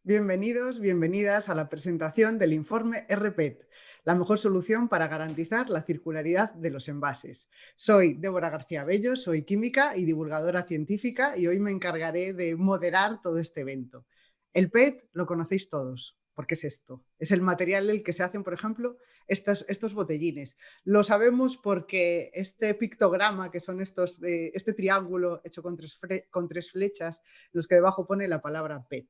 Bienvenidos, bienvenidas a la presentación del informe RPET, la mejor solución para garantizar la circularidad de los envases. Soy Débora García Bello, soy química y divulgadora científica y hoy me encargaré de moderar todo este evento. El PET lo conocéis todos. ¿Por qué es esto? Es el material del que se hacen, por ejemplo, estos botellines. Lo sabemos porque este pictograma, que son este triángulo hecho con tres flechas, los que debajo pone la palabra PET.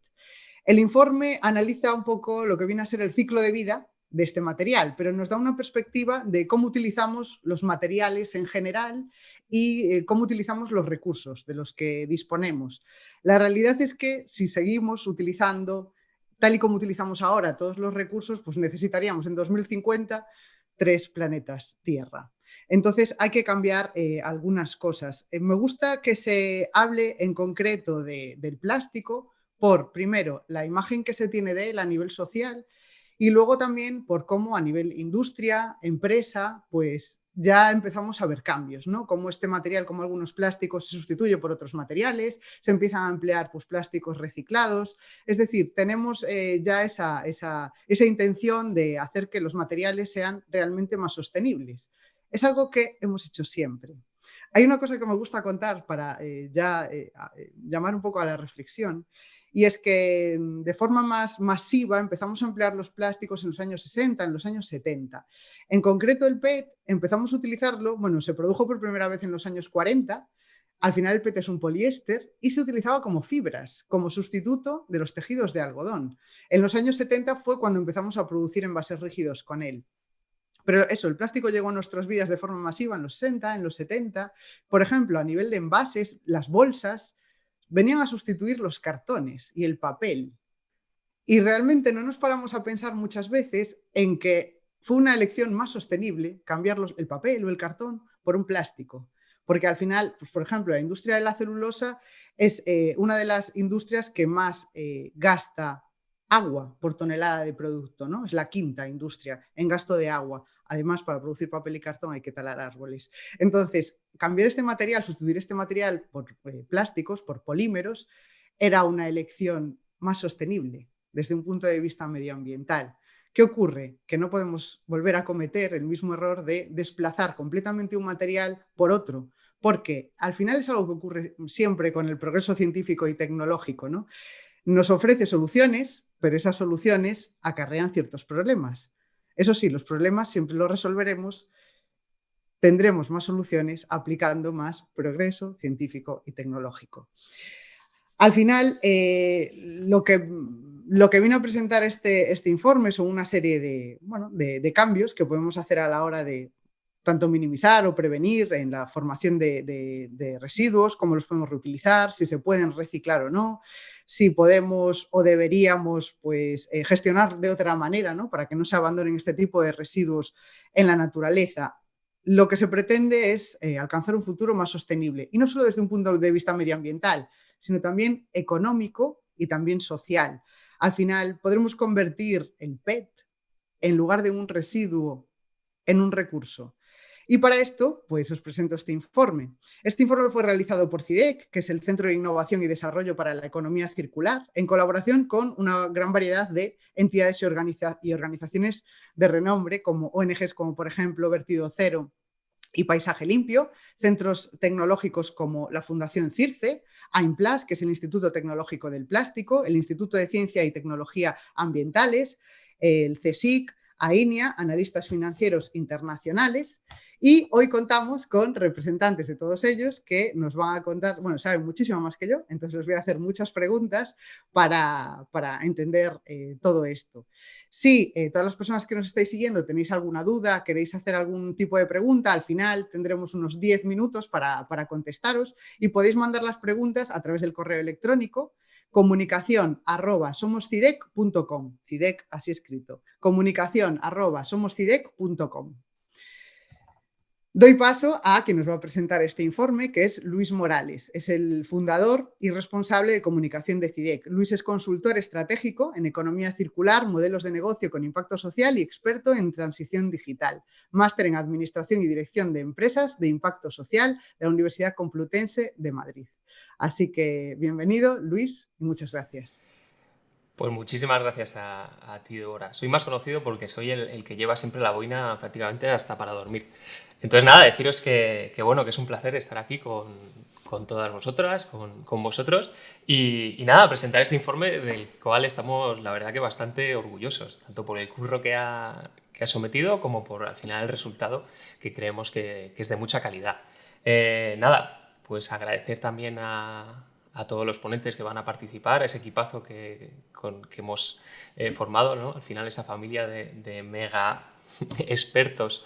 El informe analiza un poco lo que viene a ser el ciclo de vida de este material, pero nos da una perspectiva de cómo utilizamos los materiales en general y cómo utilizamos los recursos de los que disponemos. La realidad es que si seguimos utilizando, tal y como utilizamos ahora, todos los recursos, pues necesitaríamos en 2050 3 planetas Tierra. Entonces hay que cambiar algunas cosas. Me gusta que se hable en concreto del plástico por, primero, la imagen que se tiene de él a nivel social y luego también por cómo a nivel industria, empresa, pues ya empezamos a ver cambios, ¿no? Cómo este material, como algunos plásticos, se sustituye por otros materiales, se empiezan a emplear pues, plásticos reciclados. Es decir, tenemos ya esa intención de hacer que los materiales sean realmente más sostenibles. Es algo que hemos hecho siempre. Hay una cosa que me gusta contar para llamar un poco a la reflexión, y es que de forma más masiva empezamos a emplear los plásticos en los años 60, en los años 70. En concreto el PET empezamos a utilizarlo, bueno, se produjo por primera vez en los años 40. Al final el PET es un poliéster y se utilizaba como fibras, como sustituto de los tejidos de algodón. En los años 70 fue cuando empezamos a producir envases rígidos con él. Pero eso, el plástico llegó a nuestras vidas de forma masiva en los 60, en los 70. Por ejemplo, a nivel de envases, las bolsas venían a sustituir los cartones y el papel. Y realmente no nos paramos a pensar muchas veces en que fue una elección más sostenible cambiar el papel o el cartón por un plástico. Porque al final, pues, por ejemplo, la industria de la celulosa es una de las industrias que más gasta agua por tonelada de producto, ¿no? Es la quinta industria en gasto de agua. Además, para producir papel y cartón hay que talar árboles. Entonces, cambiar este material, sustituir este material por plásticos, por polímeros, era una elección más sostenible desde un punto de vista medioambiental. ¿Qué ocurre? Que no podemos volver a cometer el mismo error de desplazar completamente un material por otro, porque al final es algo que ocurre siempre con el progreso científico y tecnológico, ¿no? Nos ofrece soluciones, pero esas soluciones acarrean ciertos problemas. Eso sí, los problemas siempre los resolveremos, tendremos más soluciones aplicando más progreso científico y tecnológico. Al final, lo que vino a presentar este informe son una serie de cambios que podemos hacer a la hora de tanto minimizar o prevenir en la formación de residuos, cómo los podemos reutilizar, si se pueden reciclar o no, si podemos o deberíamos pues, gestionar de otra manera, ¿no? Para que no se abandonen este tipo de residuos en la naturaleza. Lo que se pretende es alcanzar un futuro más sostenible, y no solo desde un punto de vista medioambiental, sino también económico y también social. Al final podremos convertir el PET, en lugar de un residuo, en un recurso. Y para esto, pues os presento este informe. Este informe fue realizado por CIDEC, que es el Centro de Innovación y Desarrollo para la Economía Circular, en colaboración con una gran variedad de entidades y organizaciones de renombre, como ONGs como por ejemplo Vertido Cero y Paisaje Limpio, centros tecnológicos como la Fundación CIRCE, AIMPLAS, que es el Instituto Tecnológico del Plástico, el Instituto de Ciencia y Tecnología Ambientales, el CSIC, AINIA, analistas financieros internacionales, y hoy contamos con representantes de todos ellos que nos van a contar, bueno, saben muchísimo más que yo, entonces les voy a hacer muchas preguntas para entender todo esto. Si todas las personas que nos estáis siguiendo tenéis alguna duda, queréis hacer algún tipo de pregunta, al final tendremos unos 10 minutos para contestaros y podéis mandar las preguntas a través del correo electrónico comunicación@somoscidec.com, CIDEC así escrito, comunicación@somoscidec.com. Doy paso a quien nos va a presentar este informe, que es Luis Morales. Es el fundador y responsable de comunicación de CIDEC. Luis es consultor estratégico en economía circular, modelos de negocio con impacto social y experto en transición digital. Máster en administración y dirección de empresas de impacto social de la Universidad Complutense de Madrid. Así que bienvenido, Luis, y muchas gracias. Pues muchísimas gracias a ti, Débora. Soy más conocido porque soy el que lleva siempre la boina prácticamente hasta para dormir. Entonces, nada, deciros bueno, que es un placer estar aquí con todas vosotras, con vosotros, y nada, presentar este informe del cual estamos, la verdad, que bastante orgullosos, tanto por el curro que ha sometido como por, al final, el resultado que creemos que es de mucha calidad. Nada, pues agradecer también a todos los ponentes que van a participar, ese equipazo que hemos formado, ¿no? Al final, esa familia de mega expertos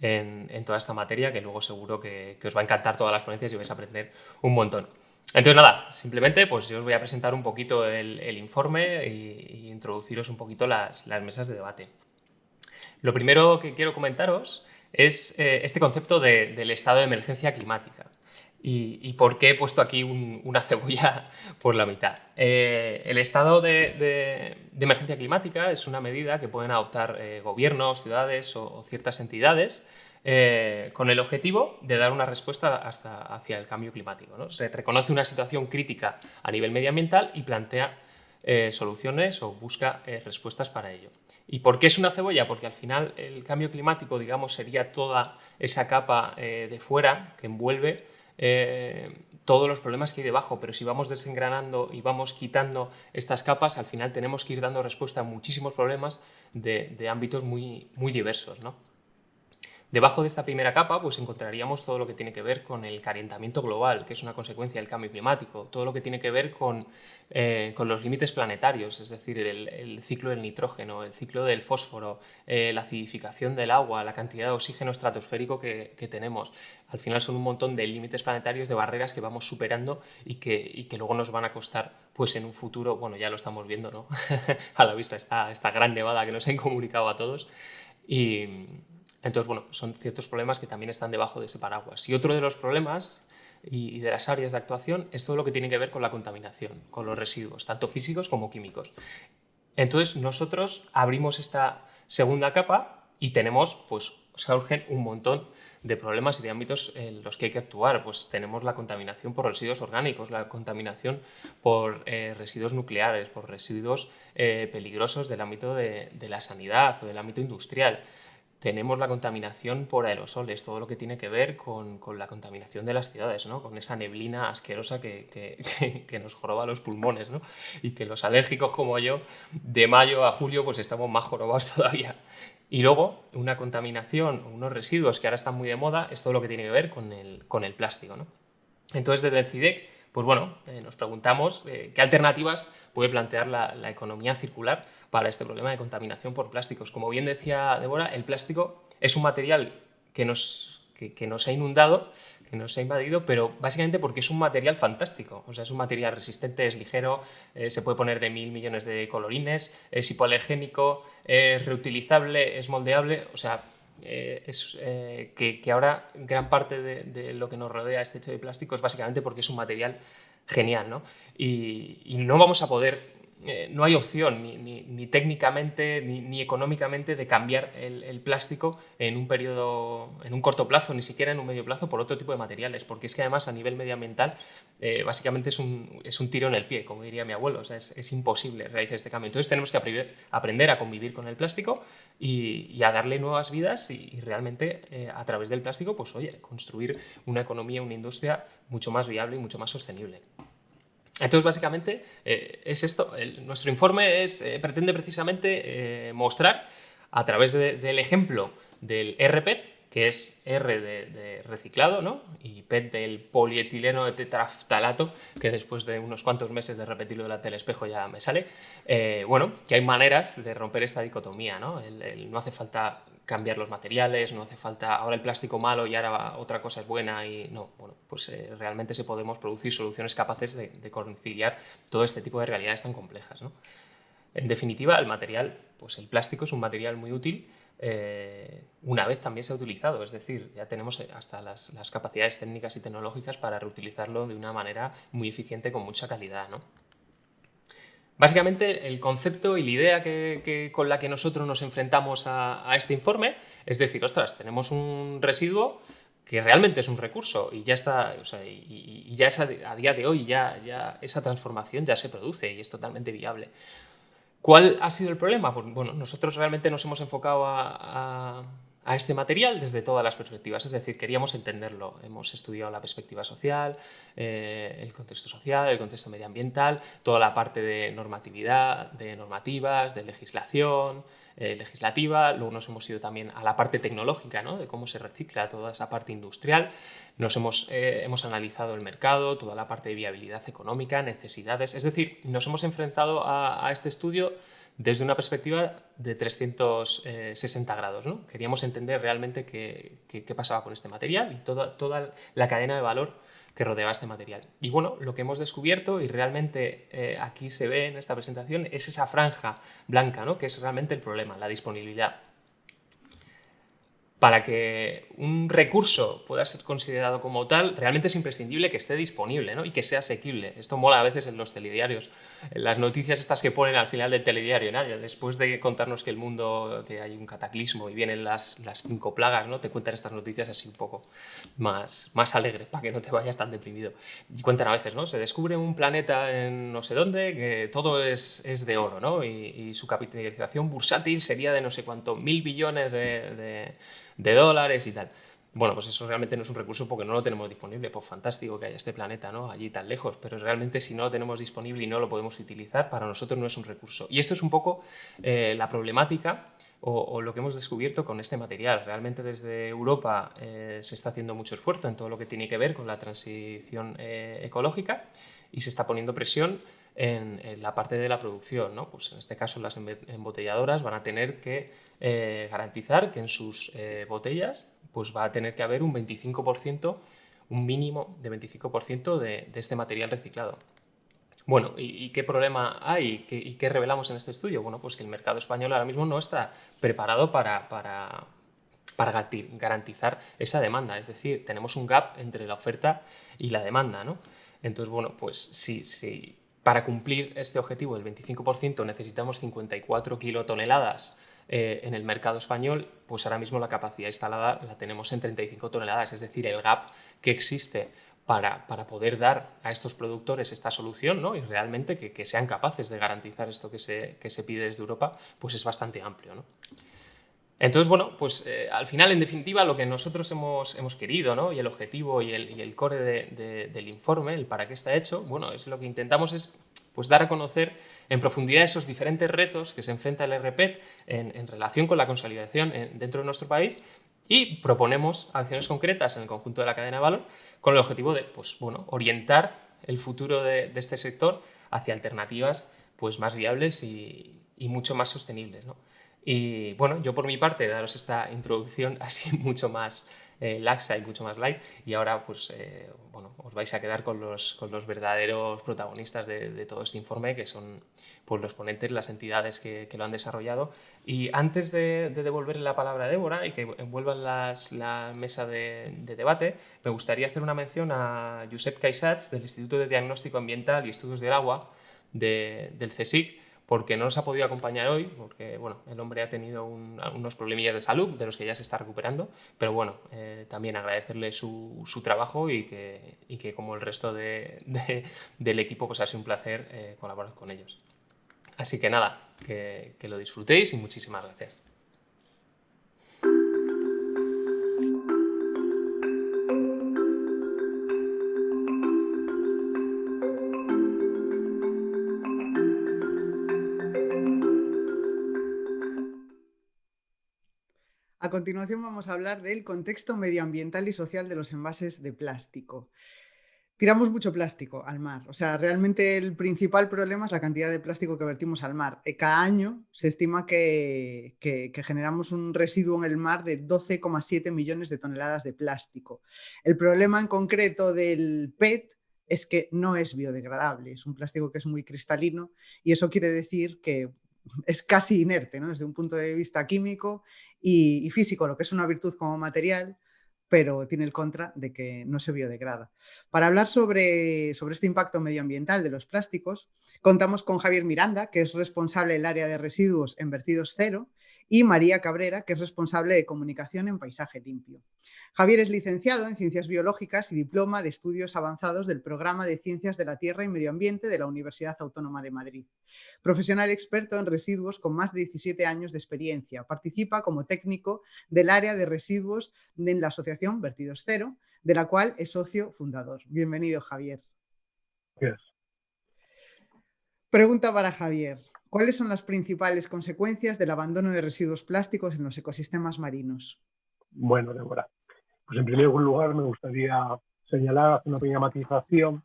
en toda esta materia, que luego seguro que os va a encantar todas las ponencias y vais a aprender un montón. Entonces, nada, simplemente pues yo os voy a presentar un poquito el informe y introduciros un poquito las mesas de debate. Lo primero que quiero comentaros es este concepto del estado de emergencia climática. ¿Y por qué he puesto aquí una cebolla por la mitad? El estado de emergencia climática es una medida que pueden adoptar gobiernos, ciudades o ciertas entidades con el objetivo de dar una respuesta hacia el cambio climático, ¿no? Se reconoce una situación crítica a nivel medioambiental y plantea soluciones o busca respuestas para ello. ¿Y por qué es una cebolla? Porque al final el cambio climático, digamos, sería toda esa capa de fuera que envuelve todos los problemas que hay debajo, pero si vamos desengranando y vamos quitando estas capas, al final tenemos que ir dando respuesta a muchísimos problemas de ámbitos muy, muy diversos, ¿no? Debajo de esta primera capa pues encontraríamos todo lo que tiene que ver con el calentamiento global, que es una consecuencia del cambio climático, todo lo que tiene que ver con los límites planetarios, es decir, el ciclo del nitrógeno, el ciclo del fósforo, la acidificación del agua, la cantidad de oxígeno estratosférico que tenemos. Al final son un montón de límites planetarios, de barreras que vamos superando y que luego nos van a costar, pues en un futuro, bueno, ya lo estamos viendo, ¿no? A la vista esta gran nevada que nos han comunicado a todos. Y entonces, bueno, son ciertos problemas que también están debajo de ese paraguas. Y otro de los problemas y de las áreas de actuación es todo lo que tiene que ver con la contaminación, con los residuos, tanto físicos como químicos. Entonces, nosotros abrimos esta segunda capa y tenemos, pues, surgen un montón de problemas y de ámbitos en los que hay que actuar. Pues tenemos la contaminación por residuos orgánicos, la contaminación por residuos nucleares, por residuos peligrosos del ámbito de la sanidad o del ámbito industrial. Tenemos la contaminación por aerosoles, todo lo que tiene que ver con la contaminación de las ciudades, ¿no? Con esa neblina asquerosa que nos joroba los pulmones, ¿no? Y que los alérgicos como yo, de mayo a julio, pues estamos más jorobados todavía. Y luego, una contaminación, unos residuos que ahora están muy de moda, es todo lo que tiene que ver con el plástico, ¿no? Entonces, desde el CIDEC, pues bueno, nos preguntamos qué alternativas puede plantear la economía circular para este problema de contaminación por plásticos. Como bien decía Débora, el plástico es un material que nos ha inundado, que nos ha invadido, pero básicamente porque es un material fantástico. O sea, es un material resistente, es ligero, se puede poner de 1000 millones de colorines, es hipoalergénico, es reutilizable, es moldeable, o sea, que ahora gran parte de lo que nos rodea este hecho de plástico es básicamente porque es un material genial, ¿no? Y no vamos a poder, no hay opción ni técnicamente ni económicamente de cambiar el plástico en un periodo, en un corto plazo, ni siquiera en un medio plazo por otro tipo de materiales, porque es que además a nivel medioambiental básicamente es un tiro en el pie, como diría mi abuelo, o sea, es imposible realizar este cambio. Entonces tenemos que aprender a convivir con el plástico y a darle nuevas vidas y realmente a través del plástico, pues oye, construir una economía, una industria mucho más viable y mucho más sostenible. Entonces, básicamente, es esto. Nuestro informe pretende precisamente mostrar, a través del ejemplo del RPET, que es R de reciclado, ¿no? Y PET del polietileno de tetraftalato, que después de unos cuantos meses de repetirlo delante del espejo ya me sale, bueno, que hay maneras de romper esta dicotomía, ¿no? No hace falta cambiar los materiales, no hace falta ahora el plástico malo y ahora otra cosa es buena y no, bueno, pues realmente se podemos producir soluciones capaces de conciliar todo este tipo de realidades tan complejas, ¿no? En definitiva, el material, pues el plástico es un material muy útil una vez también se ha utilizado, es decir, ya tenemos hasta las capacidades técnicas y tecnológicas para reutilizarlo de una manera muy eficiente con mucha calidad, ¿no? Básicamente, el concepto y la idea con la que nosotros nos enfrentamos a este informe es decir, ostras, tenemos un residuo que realmente es un recurso y ya está, o sea, ya a día de hoy ya esa transformación ya se produce y es totalmente viable. ¿Cuál ha sido el problema? Pues bueno, nosotros realmente nos hemos enfocado a este material desde todas las perspectivas, es decir, queríamos entenderlo. Hemos estudiado la perspectiva social, el contexto medioambiental, toda la parte de normatividad, de normativas, de legislación, legislativa. Luego nos hemos ido también a la parte tecnológica, ¿no? De cómo se recicla toda esa parte industrial. Hemos analizado el mercado, toda la parte de viabilidad económica, necesidades. Es decir, nos hemos enfrentado a este estudio desde una perspectiva de 360 grados, ¿no? Queríamos entender realmente qué pasaba con este material y toda la cadena de valor que rodeaba este material. Y bueno, lo que hemos descubierto, y realmente aquí se ve en esta presentación, es esa franja blanca, ¿no? Que es realmente el problema, la disponibilidad. Para que un recurso pueda ser considerado como tal, realmente es imprescindible que esté disponible, ¿no? Y que sea asequible. Esto mola a veces en los telediarios. En las noticias estas que ponen al final del telediario, ¿no? Después de contarnos que el mundo, que hay un cataclismo y vienen las 5 plagas, ¿no? Te cuentan estas noticias así un poco más alegre, para que no te vayas tan deprimido. Y cuentan a veces, ¿no? Se descubre un planeta en no sé dónde, que todo es de oro, ¿no? Y su capitalización bursátil sería de no sé cuánto, 1.000 billones de dólares y tal. Bueno, pues eso realmente no es un recurso porque no lo tenemos disponible. Pues fantástico que haya este planeta, ¿no? Allí tan lejos, pero realmente si no lo tenemos disponible y no lo podemos utilizar, para nosotros no es un recurso. Y esto es un poco la problemática o lo que hemos descubierto con este material. Realmente desde Europa se está haciendo mucho esfuerzo en todo lo que tiene que ver con la transición ecológica y se está poniendo presión en la parte de la producción, ¿no? Pues en este caso las embotelladoras van a tener que garantizar que en sus botellas pues va a tener que haber un 25%, un mínimo de 25% de este material reciclado. Bueno, ¿y qué problema hay? ¿Y qué revelamos en este estudio? Bueno, pues que el mercado español ahora mismo no está preparado para garantizar esa demanda. Es decir, tenemos un gap entre la oferta y la demanda, ¿no? Entonces, bueno, pues si para cumplir este objetivo del 25% necesitamos 54 kilotoneladas en el mercado español, pues ahora mismo la capacidad instalada la tenemos en 35 toneladas, es decir, el gap que existe para poder dar a estos productores esta solución, ¿no? Y realmente que sean capaces de garantizar esto que se pide desde Europa, pues es bastante amplio, ¿no? Entonces, bueno, pues al final, en definitiva, lo que nosotros hemos querido, ¿no? Y el objetivo y el core del informe, el para qué está hecho, bueno, es lo que intentamos es pues dar a conocer en profundidad esos diferentes retos que se enfrenta el RPET en relación con la consolidación dentro de nuestro país y proponemos acciones concretas en el conjunto de la cadena de valor con el objetivo de, pues, bueno, orientar el futuro de este sector hacia alternativas pues, más viables y mucho más sostenibles, ¿no? Y bueno, yo por mi parte daros esta introducción así mucho más laxa y mucho más light, y ahora pues bueno, os vais a quedar con los verdaderos protagonistas de todo este informe, que son pues, los ponentes, las entidades que lo han desarrollado. Y antes de devolverle la palabra a Débora y que envuelvan la mesa de debate, me gustaría hacer una mención a Josep Caixats, del Instituto de Diagnóstico Ambiental y Estudios del Agua del CSIC, porque no nos ha podido acompañar hoy, porque bueno, el hombre ha tenido unos problemillas de salud de los que ya se está recuperando, pero bueno, también agradecerle su trabajo y que como el resto del equipo pues ha sido un placer colaborar con ellos. Así que nada, que lo disfrutéis y muchísimas gracias. A continuación vamos a hablar del contexto medioambiental y social de los envases de plástico. Tiramos mucho plástico al mar, o sea, realmente el principal problema es la cantidad de plástico que vertimos al mar. Cada año se estima que generamos un residuo en el mar de 12,7 millones de toneladas de plástico. El problema en concreto del PET es que no es biodegradable, es un plástico que es muy cristalino y eso quiere decir que es casi inerte, ¿no? Desde un punto de vista químico y físico, lo que es una virtud como material, pero tiene el contra de que no se biodegrada. Para hablar sobre este impacto medioambiental de los plásticos, contamos con Javier Miranda, que es responsable del área de residuos en Vertidos Cero, y María Cabrera, que es responsable de comunicación en Paisaje Limpio. Javier es licenciado en Ciencias Biológicas y diploma de Estudios Avanzados del Programa de Ciencias de la Tierra y Medio Ambiente de la Universidad Autónoma de Madrid. Profesional experto en residuos con más de 17 años de experiencia. Participa como técnico del área de residuos en la asociación Vertidos Cero, de la cual es socio fundador. Bienvenido, Javier. Gracias. Pregunta para Javier. ¿Cuáles son las principales consecuencias del abandono de residuos plásticos en los ecosistemas marinos? Bueno, Débora, pues en primer lugar me gustaría señalar, hacer una pequeña matización,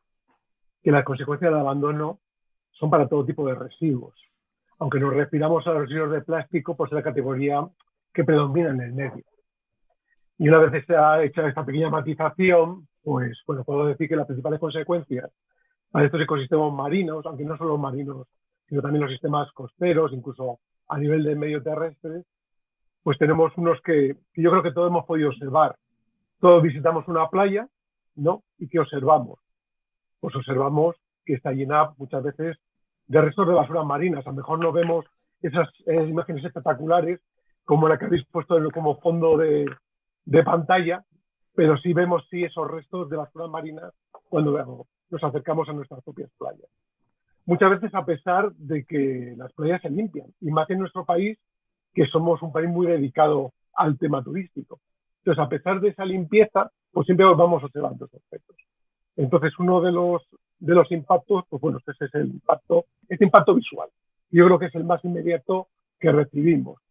que las consecuencias del abandono son para todo tipo de residuos. Aunque nos refiramos a los residuos de plástico, pues es la categoría que predomina en el medio. Y una vez que se ha hecho esta pequeña matización, pues bueno, puedo decir que las principales consecuencias para estos ecosistemas marinos, aunque no solo marinos, sino también los sistemas costeros, incluso a nivel del medio terrestre, pues tenemos unos que yo creo que todos hemos podido observar. Todos visitamos una playa, ¿no? ¿Y qué observamos? Pues observamos que está llena muchas veces de restos de basuras marinas. A lo mejor no vemos esas imágenes espectaculares como la que habéis puesto como fondo de pantalla, pero sí vemos esos restos de basuras marinas cuando nos acercamos a nuestras propias playas. Muchas veces a pesar de que las playas se limpian, y más en nuestro país, que somos un país muy dedicado al tema turístico. Entonces, a pesar de esa limpieza, pues siempre vamos observando esos aspectos. Entonces, uno de los impactos, pues bueno, ese es este impacto visual. Yo creo que es el más inmediato que recibimos.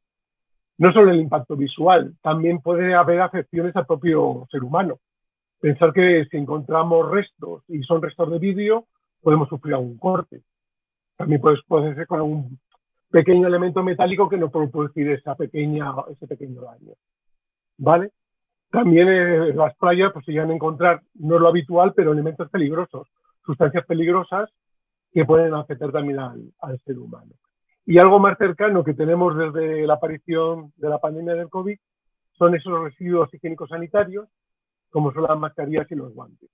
No solo el impacto visual, también puede haber afecciones al propio ser humano. Pensar que si encontramos restos y son restos de vidrio, podemos sufrir algún corte. También puede ser con algún pequeño elemento metálico que nos puede producir ese pequeño daño. ¿Vale? También en las playas pues, se llegan a encontrar, no es lo habitual, pero elementos peligrosos, sustancias peligrosas que pueden afectar también al ser humano. Y algo más cercano que tenemos desde la aparición de la pandemia del COVID son esos residuos higiénicos sanitarios, como son las mascarillas y los guantes,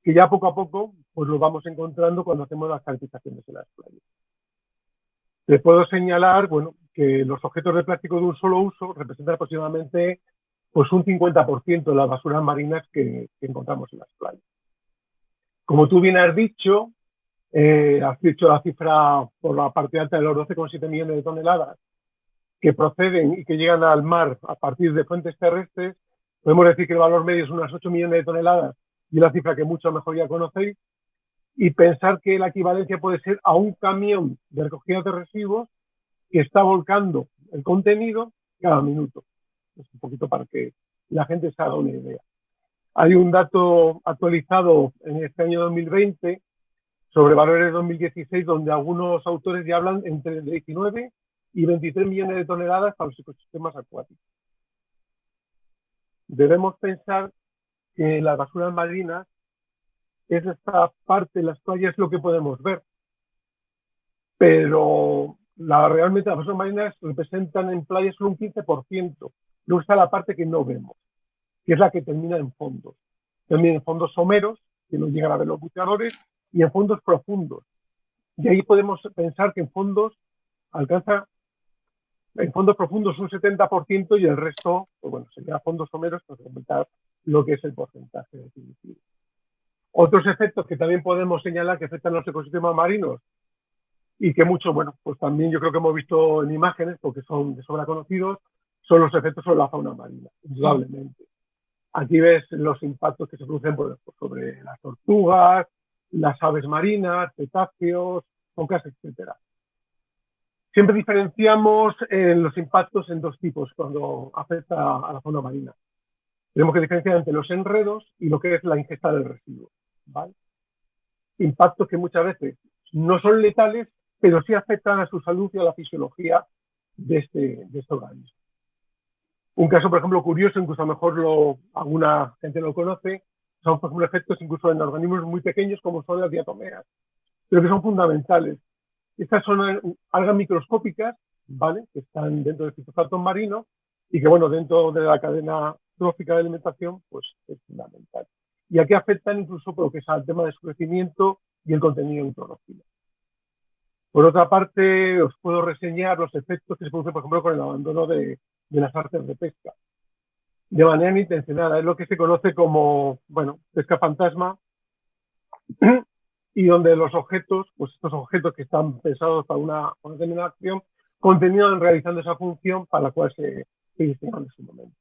que ya poco a poco pues los vamos encontrando cuando hacemos las sanitizaciones en las playas. Les puedo señalar, bueno, que los objetos de plástico de un solo uso representan aproximadamente pues un 50% de las basuras marinas que encontramos en las playas. Como tú bien has dicho la cifra por la parte alta de los 12,7 millones de toneladas que proceden y que llegan al mar a partir de fuentes terrestres. Podemos decir que el valor medio es unas 8 millones de toneladas y la cifra que mucho mejor ya conocéis. Y pensar que la equivalencia puede ser a un camión de recogida de residuos que está volcando el contenido cada minuto. Es un poquito para que la gente se haga una idea. Hay un dato actualizado en este año 2020 sobre valores de 2016, donde algunos autores ya hablan entre 19 y 23 millones de toneladas para los ecosistemas acuáticos. Debemos pensar que las basuras marinas es esta parte de las playas lo que podemos ver, pero realmente las basuras marinas representan en playas solo un 15%. Luego está la parte que no vemos, que es la que termina en fondos. Termina en fondos someros, que no llegan a ver los buceadores, y en fondos profundos. Y ahí podemos pensar que en fondos profundos un 70% y el resto, pues bueno, sería fondos someros para aumentar lo que es el porcentaje definitivo. Otros efectos que también podemos señalar que afectan a los ecosistemas marinos y que mucho, bueno, pues también yo creo que hemos visto en imágenes porque son de sobra conocidos, son los efectos sobre la fauna marina, indudablemente. Aquí ves los impactos que se producen sobre las tortugas, las aves marinas, cetáceos, focas, etc. Siempre diferenciamos los impactos en dos tipos cuando afecta a la fauna marina. Tenemos que diferenciar entre los enredos y lo que es la ingesta del residuo, ¿vale? Impactos que muchas veces no son letales, pero sí afectan a su salud y a la fisiología de este organismo. Un caso, por ejemplo, curioso, incluso a lo mejor alguna gente lo conoce, son, por ejemplo, efectos incluso en organismos muy pequeños como son las diatomeas, pero que son fundamentales. Estas son algas microscópicas, ¿vale?, que están dentro del fitoplancton marino y que, bueno, dentro de la cadena trófica de alimentación, pues es fundamental. Y aquí afectan incluso por lo que es al tema de su crecimiento y el contenido en clorofila. Por otra parte, os puedo reseñar los efectos que se producen, por ejemplo, con el abandono de las artes de pesca. De manera intencionada, es lo que se conoce como, bueno, pesca fantasma, y donde los objetos, pues estos objetos que están pensados para una determinada acción, continúan realizando esa función para la cual se diseñaron en su momento.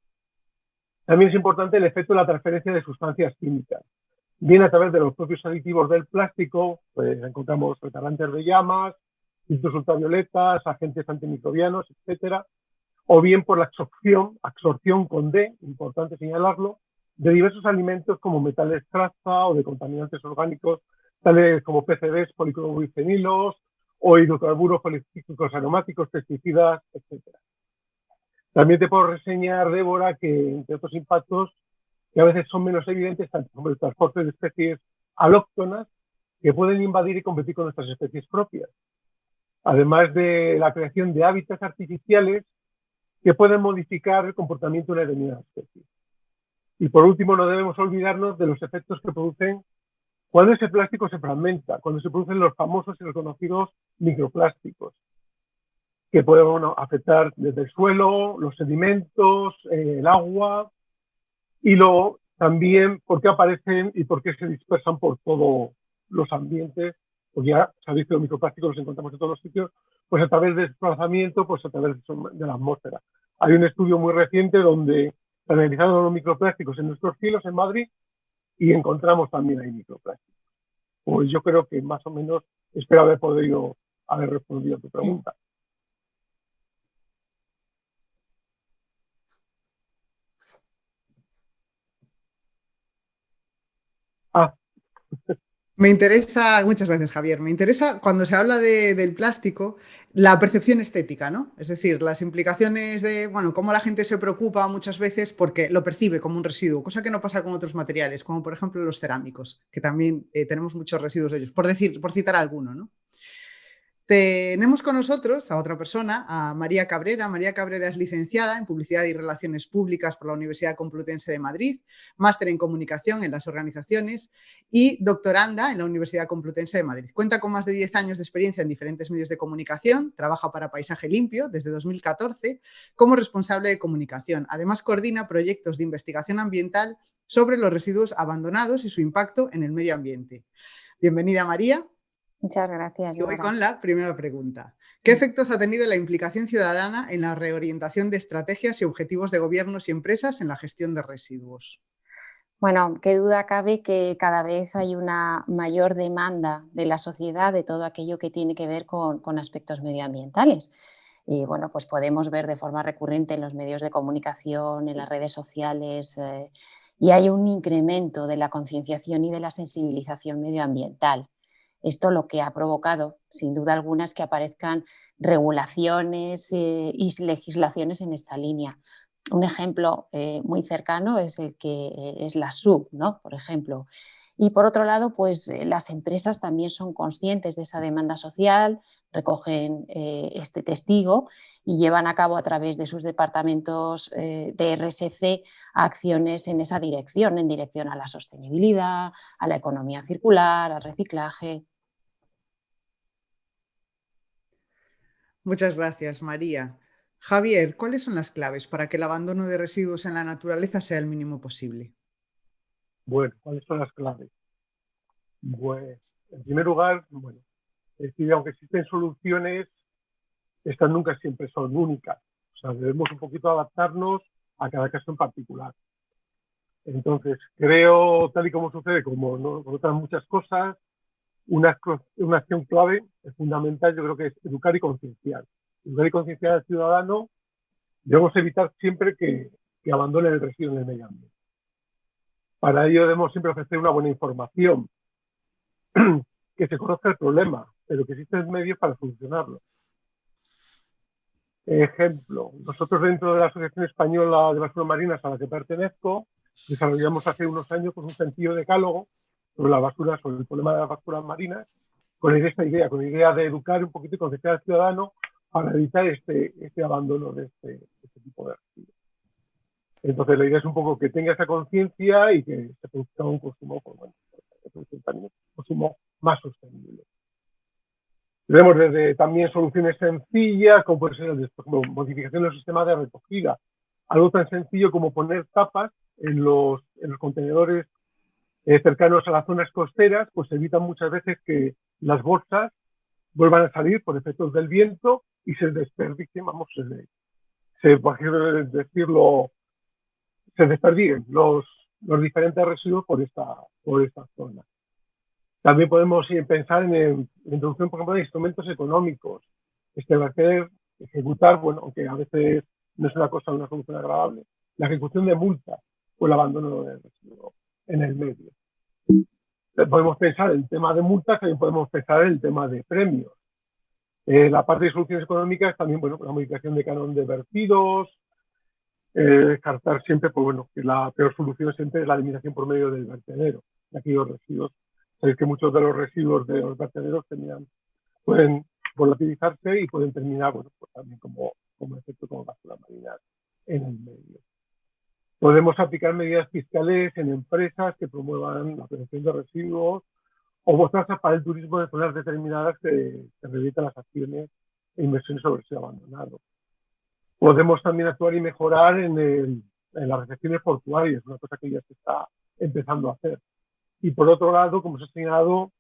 También es importante el efecto de la transferencia de sustancias químicas. Bien a través de los propios aditivos del plástico, pues encontramos retardantes de llamas, filtros ultravioletas, agentes antimicrobianos, etcétera, o bien por la absorción con D, importante señalarlo, de diversos alimentos como metales traza o de contaminantes orgánicos, tales como PCBs, policlorobifenilos o hidrocarburos policíclicos aromáticos, pesticidas, etcétera. También te puedo reseñar, Débora, que entre otros impactos que a veces son menos evidentes, tanto como el transporte de especies alóctonas que pueden invadir y competir con nuestras especies propias, además de la creación de hábitats artificiales que pueden modificar el comportamiento de una determinada especie. Y por último, no debemos olvidarnos de los efectos que producen cuando ese plástico se fragmenta, cuando se producen los famosos y los conocidos microplásticos, que pueden afectar desde el suelo, los sedimentos, el agua, y luego también por qué aparecen y por qué se dispersan por todos los ambientes, porque ya sabéis que los microplásticos los encontramos en todos los sitios, pues a través de desplazamiento, pues a través de la atmósfera. Hay un estudio muy reciente donde se analizaron los microplásticos en nuestros cielos en Madrid y encontramos también ahí microplásticos. Pues yo creo que más o menos espero haber podido haber respondido a tu pregunta. Ah, Me interesa, muchas gracias Javier, me interesa cuando se habla del plástico la percepción estética, ¿no? Es decir, las implicaciones de, bueno, cómo la gente se preocupa muchas veces porque lo percibe como un residuo, cosa que no pasa con otros materiales, como por ejemplo los cerámicos, que también tenemos muchos residuos de ellos, por citar alguno, ¿no? Tenemos con nosotros a otra persona, a María Cabrera. María Cabrera es licenciada en Publicidad y Relaciones Públicas por la Universidad Complutense de Madrid, máster en Comunicación en las organizaciones y doctoranda en la Universidad Complutense de Madrid. Cuenta con más de 10 años de experiencia en diferentes medios de comunicación, trabaja para Paisaje Limpio desde 2014 como responsable de comunicación. Además, coordina proyectos de investigación ambiental sobre los residuos abandonados y su impacto en el medio ambiente. Bienvenida, María. Muchas gracias, Y voy Débora. con la primera pregunta. ¿Qué efectos ha tenido la implicación ciudadana en la reorientación de estrategias y objetivos de gobiernos y empresas en la gestión de residuos? Bueno, qué duda cabe que cada vez hay una mayor demanda de la sociedad de todo aquello que tiene que ver con aspectos medioambientales. Y bueno, pues podemos ver de forma recurrente en los medios de comunicación, en las redes sociales, y hay un incremento de la concienciación y de la sensibilización medioambiental. Esto lo que ha provocado, sin duda alguna, es que aparezcan regulaciones y legislaciones en esta línea. Un ejemplo muy cercano es el que es la SUB, ¿no? Por ejemplo. Y por otro lado, pues las empresas también son conscientes de esa demanda social, recogen este testigo y llevan a cabo a través de sus departamentos de RSC acciones en esa dirección, en dirección a la sostenibilidad, a la economía circular, al reciclaje. Muchas gracias, María. Javier, ¿cuáles son las claves para que el abandono de residuos en la naturaleza sea el mínimo posible? bueno, ¿cuáles son las claves? Pues, en primer lugar, bueno, es decir, aunque existen soluciones, estas nunca siempre son únicas. O sea, debemos un poquito adaptarnos a cada caso en particular. Entonces, creo, tal y como sucede como con otras muchas cosas, una acción clave es fundamental, yo creo que es educar y concienciar. Educar y concienciar al ciudadano, debemos evitar siempre que abandone el residuo en el medio ambiente. Para ello debemos siempre ofrecer una buena información, que se conozca el problema, pero que existen medios para solucionarlo. Ejemplo, nosotros dentro de la Asociación Española de Basuras Marinas a la que pertenezco, desarrollamos hace unos años un sencillo decálogo sobre la basura, sobre el problema de las basuras marinas, con esta idea, con la idea de educar un poquito y concienciar al ciudadano para evitar este abandono de este tipo de residuos. Entonces la idea es un poco que tenga esa conciencia y que se produzca un consumo, pues, bueno, también un consumo más sostenible. Tenemos desde también soluciones sencillas, como puede ser, por ejemplo, modificación del sistema de recogida. Algo tan sencillo como poner tapas en los contenedores cercanos a las zonas costeras, pues evitan muchas veces que las bolsas vuelvan a salir por efectos del viento y se desperdicien, por así decirlo, se desperdicien los diferentes residuos por esta zona. También podemos pensar en la introducción, por ejemplo, de instrumentos económicos, ejecutar, bueno, aunque a veces no es una solución agradable, la ejecución de multas por el abandono de residuos en el medio. Podemos pensar en el tema de multas, también podemos pensar en el tema de premios. La parte de soluciones económicas también, bueno, la modificación de canon de vertidos, descartar siempre, pues bueno, que la peor solución siempre es la eliminación por medio del vertedero de aquellos residuos. Sabéis que muchos de los residuos de los vertederos pueden volatilizarse y pueden terminar, bueno, pues también como efecto como basuras marinas en el medio. Podemos aplicar medidas fiscales en empresas que promuevan la prevención de residuos o tasas para el turismo de zonas determinadas que revientan las acciones e inversiones sobre residuos abandonados. Podemos también actuar y mejorar en las recepciones portuarias, una cosa que ya se está empezando a hacer. Y por otro lado, como se ha señalado,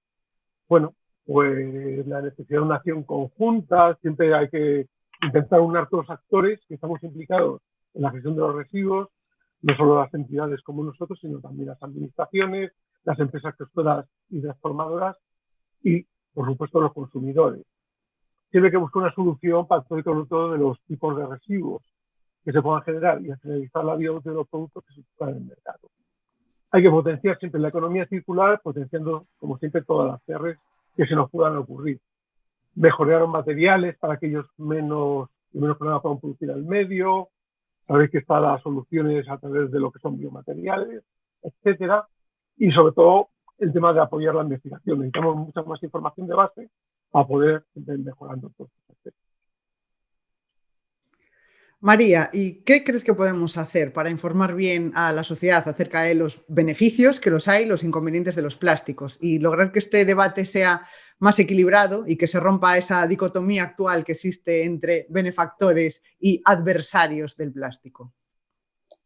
bueno, pues la necesidad de una acción conjunta, siempre hay que intentar unir todos los actores que estamos implicados en la gestión de los residuos, no solo las entidades como nosotros, sino también las administraciones, las empresas gestoras y transformadoras y, por supuesto, los consumidores. Siempre hay que buscar una solución para todo de los tipos de residuos que se puedan generar y finalizar la vida útil de los productos que se utilizan en el mercado. Hay que potenciar siempre la economía circular, potenciando, como siempre, todas las CRs que se nos puedan ocurrir. Mejorar los materiales para que ellos menos problemas puedan producir al medio. Sabéis que están las soluciones a través de lo que son biomateriales, etcétera. Y sobre todo, el tema de apoyar la investigación. Necesitamos mucha más información de base para poder ir mejorando todos estos aspectos. María, ¿y qué crees que podemos hacer para informar bien a la sociedad acerca de los beneficios que los hay, los inconvenientes de los plásticos y lograr que este debate sea más equilibrado y que se rompa esa dicotomía actual que existe entre benefactores y adversarios del plástico?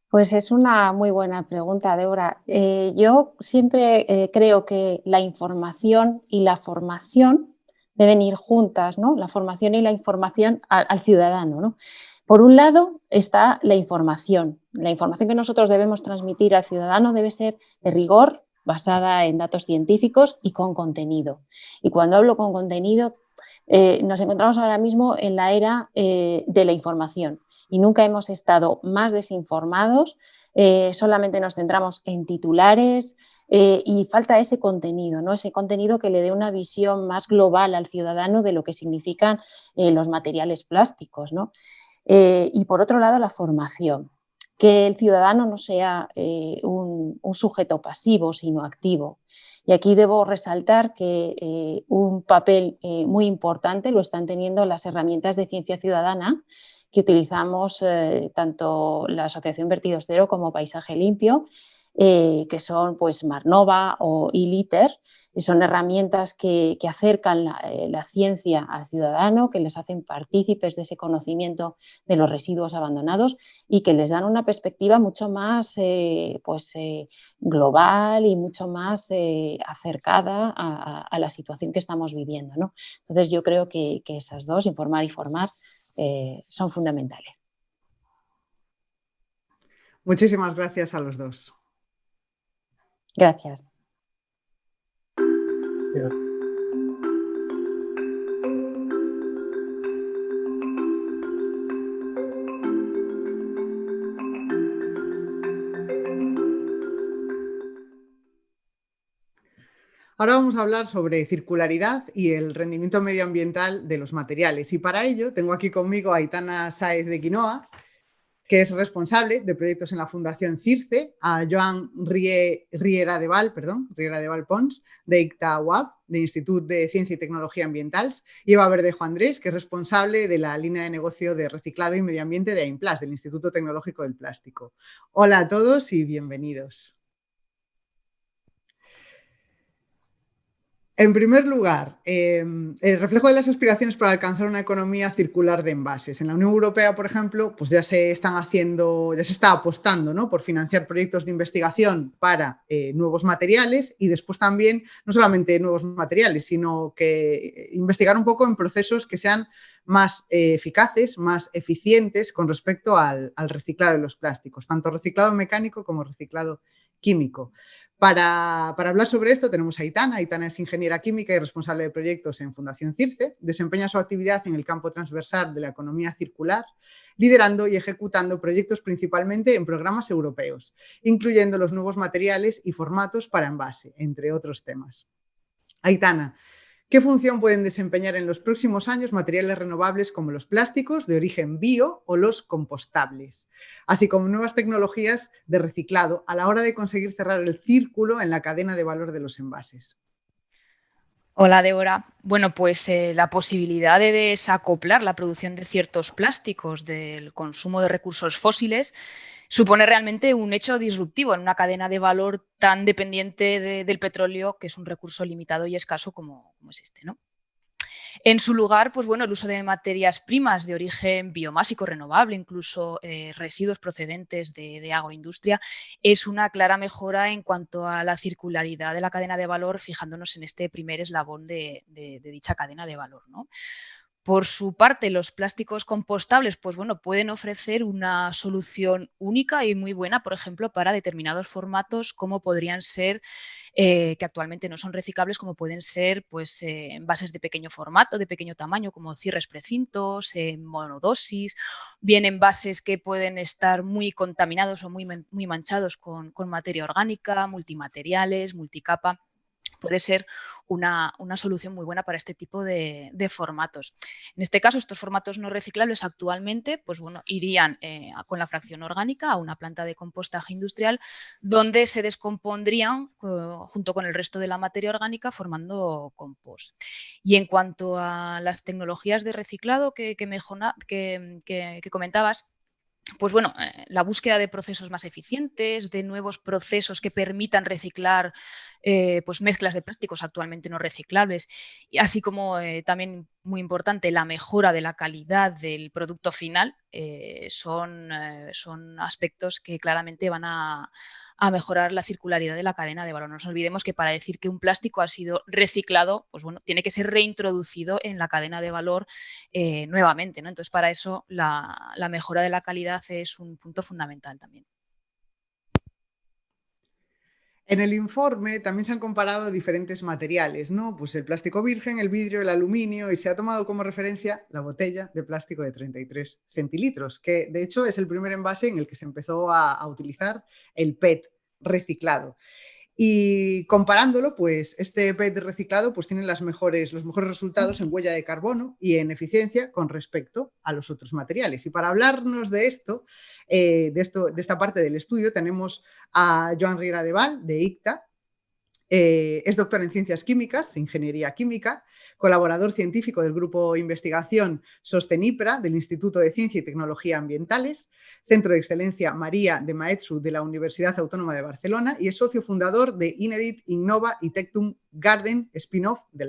Pues es una muy buena pregunta, Débora. Yo siempre creo que la información y la formación deben ir juntas, ¿no? La formación y la información al ciudadano, ¿no? Por un lado está la información. La información que nosotros debemos transmitir al ciudadano debe ser de rigor, basada en datos científicos y con contenido. Y cuando hablo con contenido, nos encontramos ahora mismo en la era de la información y nunca hemos estado más desinformados, solamente nos centramos en titulares y falta ese contenido, ¿no? Ese contenido que le dé una visión más global al ciudadano de lo que significan los materiales plásticos, ¿no? Y por otro lado, la formación, que el ciudadano no sea un sujeto pasivo, sino activo. Y aquí debo resaltar que un papel muy importante lo están teniendo las herramientas de ciencia ciudadana que utilizamos tanto la Asociación Vertidos Cero como Paisaje Limpio, que son pues Marnova o eLiter, y son herramientas que acercan la ciencia al ciudadano, que les hacen partícipes de ese conocimiento de los residuos abandonados y que les dan una perspectiva mucho más global y mucho más acercada a la situación que estamos viviendo, ¿no? Entonces yo creo que esas dos, informar y formar, son fundamentales. Muchísimas gracias a los dos. Gracias. Ahora vamos a hablar sobre circularidad y el rendimiento medioambiental de los materiales. Y para ello tengo aquí conmigo a Aitana Sáez de Quinoa, que es responsable de proyectos en la Fundación CIRCE, a Joan Riera de Val Pons, de ICTA-UAB, de Institut de Ciencia y Tecnología Ambientals, y Eva Verdejo Andrés, que es responsable de la línea de negocio de reciclado y medio ambiente de AIMPLAS, del Instituto Tecnológico del Plástico. Hola a todos y bienvenidos. En primer lugar, el reflejo de las aspiraciones para alcanzar una economía circular de envases. En la Unión Europea, por ejemplo, pues ya se está apostando, ¿no?, por financiar proyectos de investigación para nuevos materiales y después también, no solamente nuevos materiales, sino que investigar un poco en procesos que sean más eficaces, más eficientes con respecto al reciclado de los plásticos, tanto reciclado mecánico como reciclado químico. Para hablar sobre esto tenemos a Aitana. Aitana es ingeniera química y responsable de proyectos en Fundación CIRCE. Desempeña su actividad en el campo transversal de la economía circular, liderando y ejecutando proyectos principalmente en programas europeos, incluyendo los nuevos materiales y formatos para envase, entre otros temas. Aitana, ¿qué función pueden desempeñar en los próximos años materiales renovables como los plásticos de origen bio o los compostables, así como nuevas tecnologías de reciclado a la hora de conseguir cerrar el círculo en la cadena de valor de los envases? Hola, Débora. Bueno, pues la posibilidad de desacoplar la producción de ciertos plásticos del consumo de recursos fósiles supone realmente un hecho disruptivo en una cadena de valor tan dependiente del petróleo, que es un recurso limitado y escaso como es este, ¿no? En su lugar, pues bueno, el uso de materias primas de origen biomásico renovable, incluso residuos procedentes de agroindustria, es una clara mejora en cuanto a la circularidad de la cadena de valor, fijándonos en este primer eslabón de dicha cadena de valor, ¿no? Por su parte, los plásticos compostables, pues bueno, pueden ofrecer una solución única y muy buena, por ejemplo, para determinados formatos, como podrían ser, que actualmente no son reciclables, como pueden ser pues, envases de pequeño formato, de pequeño tamaño, como cierres precintos, monodosis, bien envases que pueden estar muy contaminados o muy manchados con materia orgánica, multimateriales, multicapa. Puede ser una solución muy buena para este tipo de formatos. En este caso, estos formatos no reciclables actualmente, pues bueno, irían con la fracción orgánica a una planta de compostaje industrial donde se descompondrían junto con el resto de la materia orgánica formando compost. Y en cuanto a las tecnologías de reciclado que comentabas, pues bueno, la búsqueda de procesos más eficientes, de nuevos procesos que permitan reciclar pues mezclas de plásticos actualmente no reciclables, y así como también muy importante la mejora de la calidad del producto final, son aspectos que claramente van a mejorar la circularidad de la cadena de valor. No nos olvidemos que para decir que un plástico ha sido reciclado, pues bueno, tiene que ser reintroducido en la cadena de valor nuevamente, ¿no? Entonces, para eso la mejora de la calidad es un punto fundamental también. En el informe también se han comparado diferentes materiales, ¿no? Pues el plástico virgen, el vidrio, el aluminio, y se ha tomado como referencia la botella de plástico de 33 centilitros, que de hecho es el primer envase en el que se empezó a utilizar el PET reciclado. Y comparándolo, pues este PET reciclado pues tiene los mejores resultados en huella de carbono y en eficiencia con respecto a los otros materiales. Y para hablarnos de esta parte del estudio, tenemos a Joan Riera de Val, de ICTA. Es doctor en Ciencias Químicas, Ingeniería Química, colaborador científico del Grupo Investigación Sostenipra del Instituto de Ciencia y Tecnología Ambientales, Centro de Excelencia María de Maeztu de la Universidad Autónoma de Barcelona y es socio fundador de Inedit, Innova y Tectum Garden, spin-off de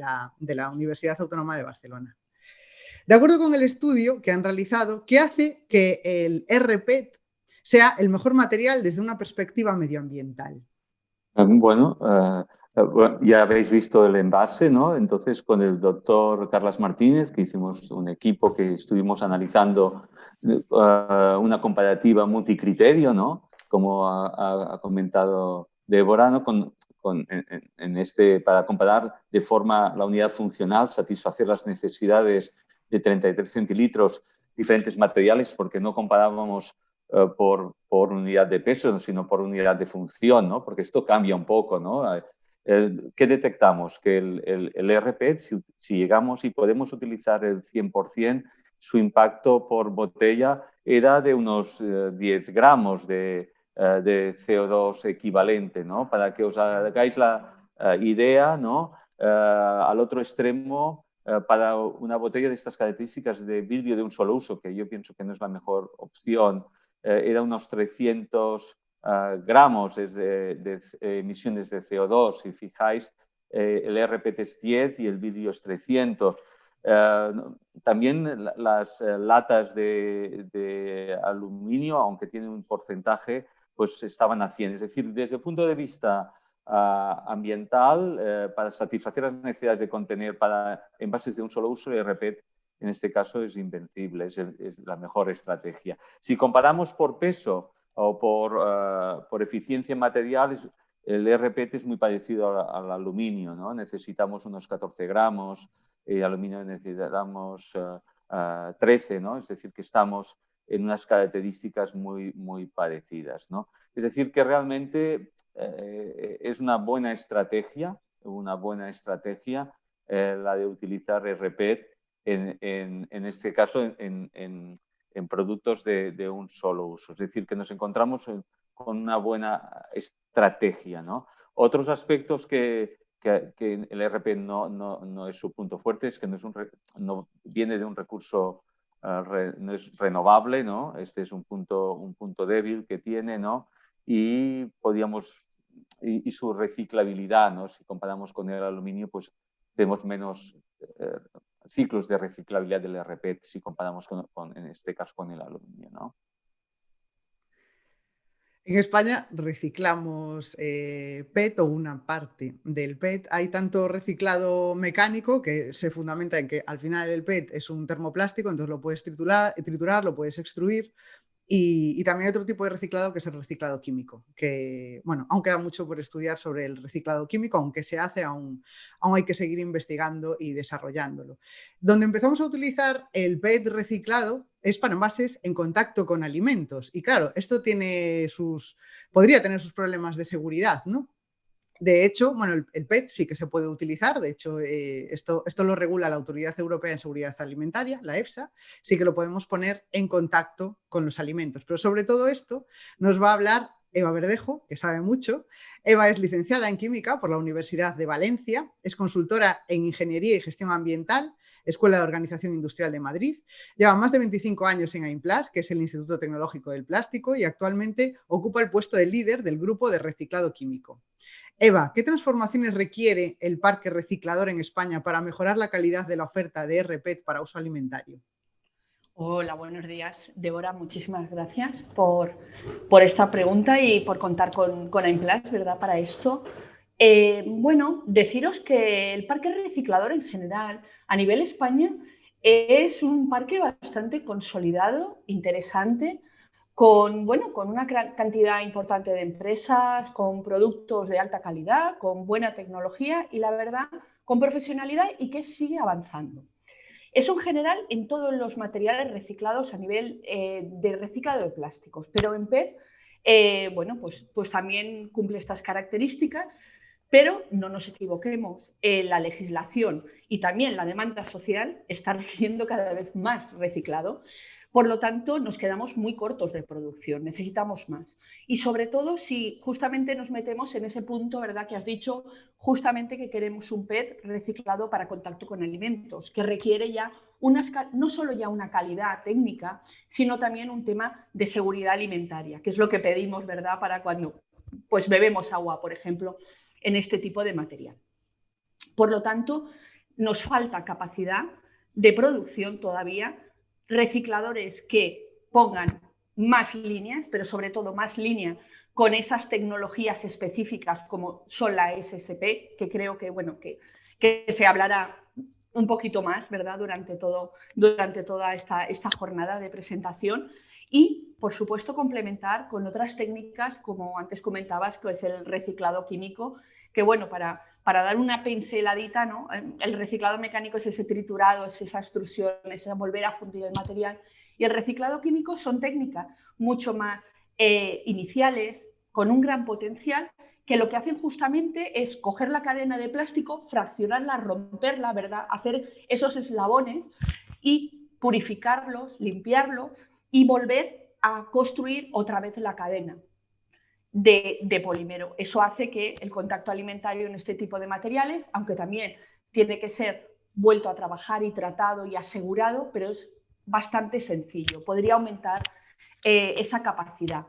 la Universidad Autónoma de Barcelona. De acuerdo con el estudio que han realizado, ¿qué hace que el RPET sea el mejor material desde una perspectiva medioambiental? Bueno, ya habéis visto el envase, ¿no? Entonces, con el doctor Carlas Martínez, que hicimos un equipo que estuvimos analizando una comparativa multicriterio, ¿no? Como ha comentado Débora, ¿no? Para comparar de forma la unidad funcional, satisfacer las necesidades de 33 centilitros, diferentes materiales, porque no comparábamos por unidad de peso, sino por unidad de función, ¿no? Porque esto cambia un poco, ¿no? ¿Qué detectamos? Que el RPET, si llegamos y podemos utilizar el 100%, su impacto por botella era de unos 10 gramos de CO2 equivalente, ¿no? Para que os hagáis la idea, ¿no? Al otro extremo, para una botella de estas características de vidrio de un solo uso, que yo pienso que no es la mejor opción, era unos 300 gramos de emisiones de CO2. Si fijáis, el RPTES 10 y el Vidrios 300. También las latas de aluminio, aunque tienen un porcentaje, pues estaban a 100. Es decir, desde el punto de vista ambiental, para satisfacer las necesidades de contener para envases de un solo uso, el RPET en este caso es invencible, es la mejor estrategia. Si comparamos por peso o por eficiencia en materiales, el RPET es muy parecido al aluminio, ¿no? Necesitamos unos 14 gramos, aluminio necesitamos 13, ¿no? Es decir, que estamos en unas características muy parecidas, ¿no? Es decir, que realmente es una buena estrategia la de utilizar RPET en este caso en productos de un solo uso. Es decir, que nos encontramos con una buena estrategia, ¿no? Otros aspectos que el RPET no es su punto fuerte es que no viene de un recurso, no es renovable, ¿no? Este es un punto débil que tiene, ¿no? Y su reciclabilidad, ¿no? Si comparamos con el aluminio, pues tenemos menos ciclos de reciclabilidad del RPET si comparamos en este caso con el aluminio, ¿no? En España reciclamos PET o una parte del PET. Hay tanto reciclado mecánico que se fundamenta en que al final el PET es un termoplástico, entonces lo puedes triturar, lo puedes extruir. Y también hay otro tipo de reciclado que es el reciclado químico, que, bueno, aún queda mucho por estudiar sobre el reciclado químico, aunque se hace, aún hay que seguir investigando y desarrollándolo. Donde empezamos a utilizar el PET reciclado es para envases en contacto con alimentos. Y claro, esto podría tener sus problemas de seguridad, ¿no? De hecho, bueno, el PET sí que se puede utilizar, de hecho, esto lo regula la Autoridad Europea de Seguridad Alimentaria, la EFSA, sí que lo podemos poner en contacto con los alimentos. Pero sobre todo esto nos va a hablar Eva Verdejo, que sabe mucho. Eva es licenciada en Química por la Universidad de Valencia, es consultora en Ingeniería y Gestión Ambiental, Escuela de Organización Industrial de Madrid, lleva más de 25 años en AIMPLAS, que es el Instituto Tecnológico del Plástico, y actualmente ocupa el puesto de líder del grupo de reciclado químico. Eva, ¿qué transformaciones requiere el parque reciclador en España para mejorar la calidad de la oferta de RPET para uso alimentario? Hola, buenos días. Débora, muchísimas gracias por esta pregunta y por contar con AIMPLAS, ¿verdad?, para esto. Bueno, deciros que el parque reciclador en general, a nivel España, es un parque bastante consolidado, interesante, con una cantidad importante de empresas, con productos de alta calidad, con buena tecnología y, la verdad, con profesionalidad y que sigue avanzando. Eso en general en todos los materiales reciclados a nivel de reciclado de plásticos, pero en PET, pues también cumple estas características, pero no nos equivoquemos, la legislación y también la demanda social está requiriendo cada vez más reciclado. Por lo tanto, nos quedamos muy cortos de producción, necesitamos más. Y sobre todo si justamente nos metemos en ese punto, ¿verdad?, que has dicho, justamente que queremos un PET reciclado para contacto con alimentos, que requiere ya no solo ya una calidad técnica, sino también un tema de seguridad alimentaria, que es lo que pedimos, ¿verdad?, para cuando pues bebemos agua, por ejemplo, en este tipo de material. Por lo tanto, nos falta capacidad de producción todavía, recicladores que pongan más líneas, pero sobre todo más líneas con esas tecnologías específicas como son la SSP, que creo que, que se hablará un poquito más, ¿verdad?, durante toda esta jornada de presentación. Y, por supuesto, complementar con otras técnicas, como antes comentabas, que es el reciclado químico, que, bueno, para dar una pinceladita, ¿no?, el reciclado mecánico es ese triturado, es esa extrusión, es volver a fundir el material. Y el reciclado químico son técnicas mucho más iniciales, con un gran potencial, que lo que hacen justamente es coger la cadena de plástico, fraccionarla, romperla, ¿verdad?, hacer esos eslabones y purificarlos, limpiarlos y volver a construir otra vez la cadena de polímero. Eso hace que el contacto alimentario en este tipo de materiales, aunque también tiene que ser vuelto a trabajar y tratado y asegurado, pero es bastante sencillo. Podría aumentar esa capacidad.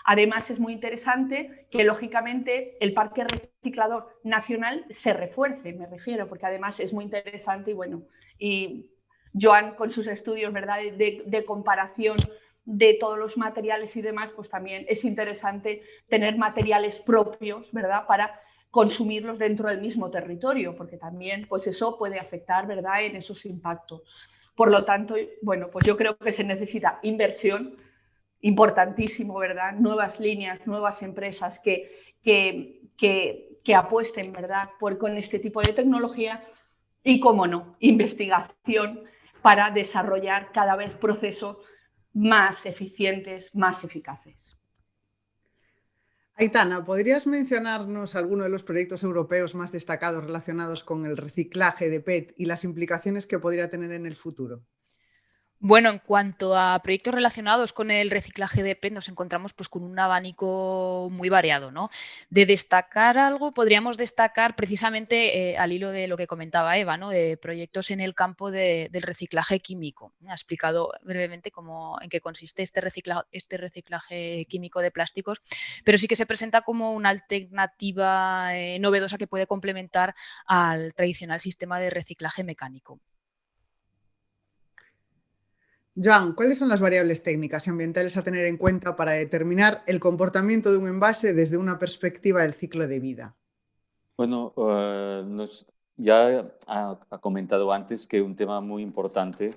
Además, es muy interesante que, lógicamente, el parque reciclador nacional se refuerce, me refiero, porque además es muy interesante y bueno, y Joan con sus estudios, ¿verdad?, de comparación de todos los materiales y demás, pues también es interesante tener materiales propios, ¿verdad?, para consumirlos dentro del mismo territorio, porque también pues eso puede afectar, ¿verdad?, en esos impactos. Por lo tanto, bueno, pues yo creo que se necesita inversión, importantísimo, ¿verdad?, nuevas líneas, nuevas empresas que apuesten, ¿verdad?, con este tipo de tecnología y, cómo no, investigación para desarrollar cada vez procesos más eficientes, más eficaces. Aitana, ¿podrías mencionarnos alguno de los proyectos europeos más destacados relacionados con el reciclaje de PET y las implicaciones que podría tener en el futuro? Bueno, en cuanto a proyectos relacionados con el reciclaje de PET, nos encontramos pues, con un abanico muy variado, ¿no? De destacar algo, podríamos destacar precisamente al hilo de lo que comentaba Eva, ¿no?, de proyectos en el campo del reciclaje químico. Ha explicado brevemente en qué consiste este reciclaje químico de plásticos, pero sí que se presenta como una alternativa novedosa que puede complementar al tradicional sistema de reciclaje mecánico. Joan, ¿cuáles son las variables técnicas y ambientales a tener en cuenta para determinar el comportamiento de un envase desde una perspectiva del ciclo de vida? Bueno, ya ha comentado antes que un tema muy importante,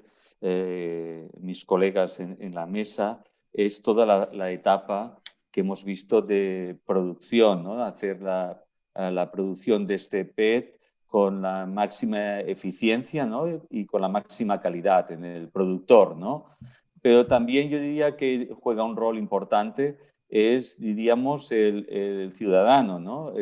mis colegas en la mesa, es toda la etapa que hemos visto de producción, ¿no? Hacer la producción de este PET con la máxima eficiencia, ¿no?, y con la máxima calidad en el productor, ¿no? Pero también yo diría que juega un rol importante, diríamos, el ciudadano, ¿no?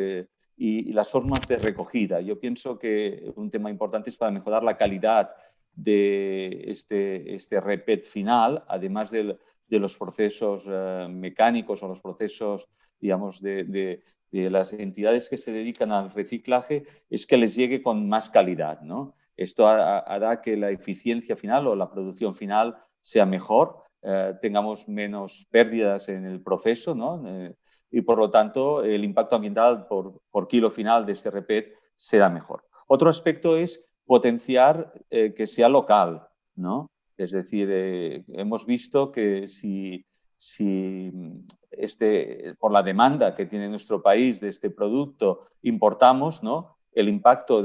Y las formas de recogida. Yo pienso que un tema importante es para mejorar la calidad de este RPET final, además de los procesos mecánicos o los procesos, digamos, de las entidades que se dedican al reciclaje, es que les llegue con más calidad, ¿no? Esto hará que la eficiencia final o la producción final sea mejor, tengamos menos pérdidas en el proceso, ¿no? Y por lo tanto el impacto ambiental por kilo final de este RPET será mejor. Otro aspecto es potenciar que sea local, ¿no? Es decir, hemos visto que si por la demanda que tiene nuestro país de este producto importamos, ¿no?, el impacto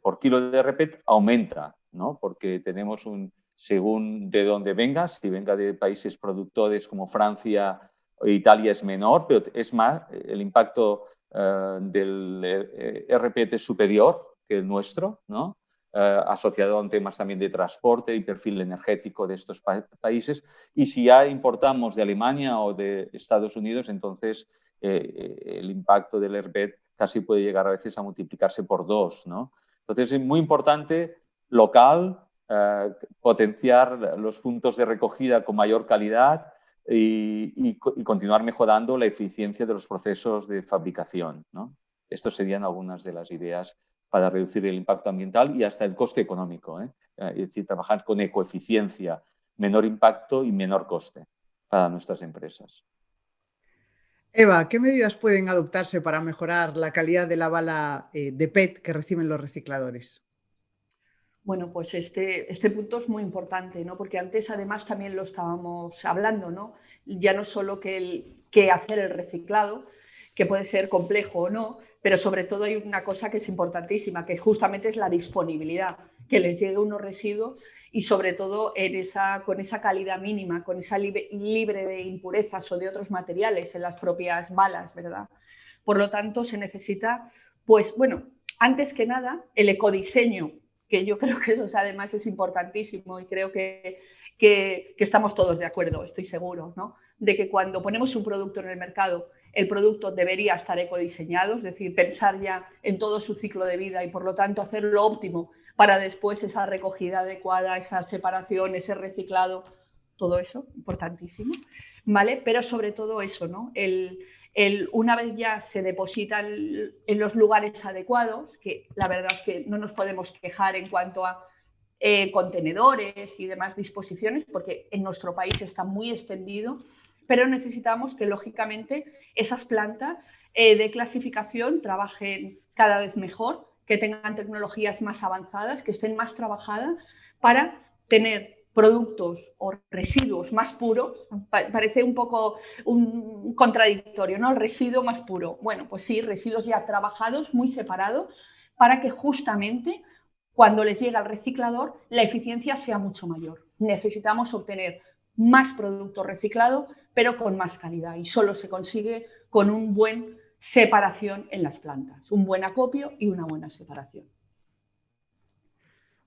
por kilo de RPET aumenta, ¿no?, porque tenemos según de dónde venga, si venga de países productores como Francia o Italia es menor, pero es más, el impacto del RPET es superior que el nuestro, ¿no?, asociado a temas también de transporte y perfil energético de estos países. Y si ya importamos de Alemania o de Estados Unidos, entonces el impacto del RPET casi puede llegar a veces a multiplicarse por 2, ¿no? Entonces es muy importante local, potenciar los puntos de recogida con mayor calidad y continuar mejorando la eficiencia de los procesos de fabricación, ¿no? Estas serían algunas de las ideas para reducir el impacto ambiental y hasta el coste económico, ¿eh? Es decir, trabajar con ecoeficiencia, menor impacto y menor coste para nuestras empresas. Eva, ¿qué medidas pueden adoptarse para mejorar la calidad de la bala de PET que reciben los recicladores? Bueno, pues este punto es muy importante, ¿no? Porque antes además también lo estábamos hablando, ¿no? Ya no solo que hacer el reciclado, que puede ser complejo o no, pero sobre todo hay una cosa que es importantísima, que justamente es la disponibilidad, que les llegue unos residuos y sobre todo con esa calidad mínima, con esa libre de impurezas o de otros materiales en las propias balas, ¿verdad? Por lo tanto, se necesita, pues bueno, antes que nada, el ecodiseño, que yo creo que eso además es importantísimo y creo que estamos todos de acuerdo, estoy seguro, ¿no?, de que cuando ponemos un producto en el mercado, el producto debería estar ecodiseñado, es decir, pensar ya en todo su ciclo de vida y por lo tanto hacer lo óptimo para después esa recogida adecuada, esa separación, ese reciclado, todo eso, importantísimo, ¿vale? Pero sobre todo eso, ¿no? Una vez ya se deposita en los lugares adecuados, que la verdad es que no nos podemos quejar en cuanto a contenedores y demás disposiciones, porque en nuestro país está muy extendido, pero necesitamos que, lógicamente, esas plantas de clasificación trabajen cada vez mejor, que tengan tecnologías más avanzadas, que estén más trabajadas para tener productos o residuos más puros. Parece un poco un contradictorio, ¿no? El residuo más puro. Bueno, pues sí, residuos ya trabajados, muy separados, para que justamente cuando les llega al reciclador la eficiencia sea mucho mayor. Necesitamos obtener más producto reciclado, pero con más calidad, y solo se consigue con un buen separación en las plantas, un buen acopio y una buena separación.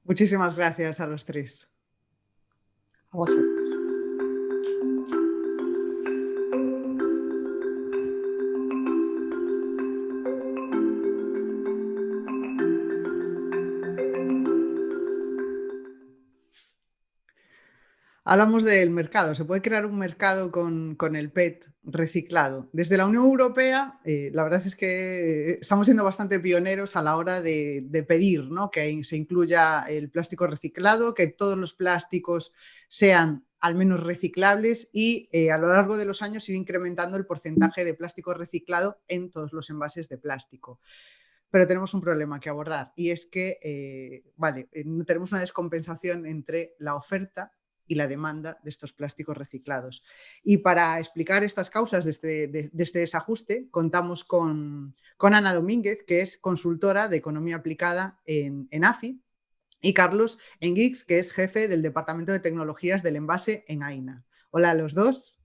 Muchísimas gracias a los tres. A vosotros. Hablamos del mercado. ¿Se puede crear un mercado con el PET reciclado? Desde la Unión Europea, la verdad es que estamos siendo bastante pioneros a la hora de pedir, ¿no?, que se incluya el plástico reciclado, que todos los plásticos sean al menos reciclables y a lo largo de los años ir incrementando el porcentaje de plástico reciclado en todos los envases de plástico. Pero tenemos un problema que abordar, y es que tenemos una descompensación entre la oferta y la demanda de estos plásticos reciclados. Y para explicar estas causas de este desajuste, contamos con Ana Domínguez, que es consultora de Economía Aplicada en AFI, y Carlos Enguix, que es jefe del Departamento de Tecnologías del Envase en AINA. Hola a los dos.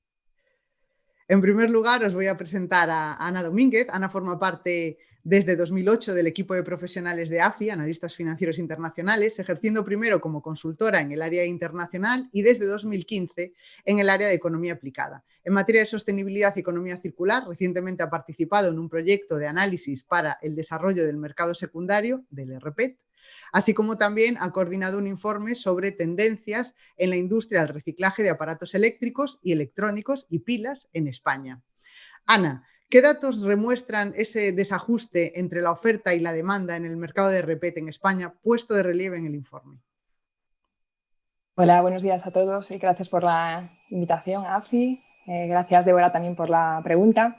En primer lugar, os voy a presentar a Ana Domínguez. Ana forma parte desde 2008 del equipo de profesionales de AFI, Analistas Financieros Internacionales, ejerciendo primero como consultora en el área internacional y desde 2015 en el área de economía aplicada. En materia de sostenibilidad y economía circular, recientemente ha participado en un proyecto de análisis para el desarrollo del mercado secundario del RPET, así como también ha coordinado un informe sobre tendencias en la industria del reciclaje de aparatos eléctricos y electrónicos y pilas en España. Ana, ¿qué datos remuestran ese desajuste entre la oferta y la demanda en el mercado de RPET en España, puesto de relieve en el informe? Hola, buenos días a todos y gracias por la invitación a AFI. Gracias, Débora, también por la pregunta.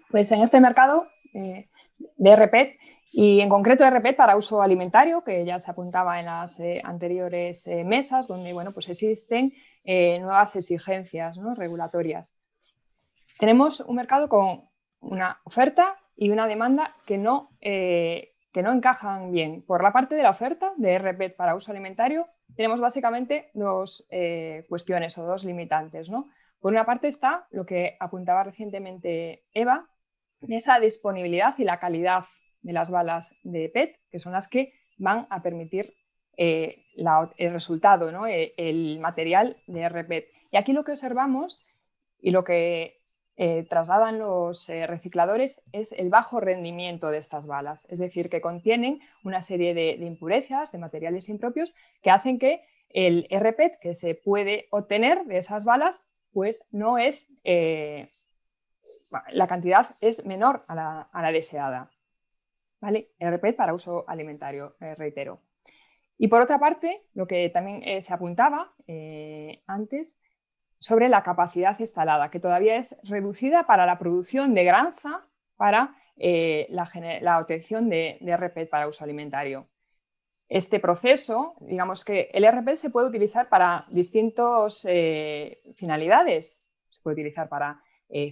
Pues en este mercado de RPET, y en concreto RPET para uso alimentario, que ya se apuntaba en las anteriores mesas, donde pues existen nuevas exigencias, ¿no?, regulatorias. Tenemos un mercado con una oferta y una demanda que no encajan bien. Por la parte de la oferta de RPET para uso alimentario tenemos básicamente dos cuestiones o dos limitantes, ¿no? Por una parte está lo que apuntaba recientemente Eva, de esa disponibilidad y la calidad de las balas de PET, que son las que van a permitir el resultado, ¿no?, el material de RPET. Y aquí lo que observamos y lo que trasladan los recicladores es el bajo rendimiento de estas balas, es decir, que contienen una serie de impurezas, de materiales impropios, que hacen que el RPET que se puede obtener de esas balas pues no es, la cantidad es menor a la deseada, ¿vale? RPET para uso alimentario, reitero. Y por otra parte, lo que también se apuntaba antes, sobre la capacidad instalada, que todavía es reducida para la producción de granza para la obtención de RPET para uso alimentario. Este proceso, digamos que el RPET se puede utilizar para distintas finalidades. Se puede utilizar para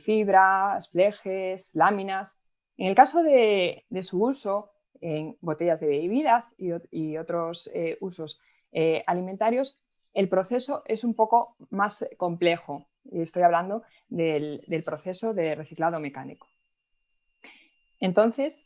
fibras, flejes, láminas. En el caso de su uso en botellas de bebidas y otros usos alimentarios, el proceso es un poco más complejo. Y estoy hablando del proceso de reciclado mecánico. Entonces,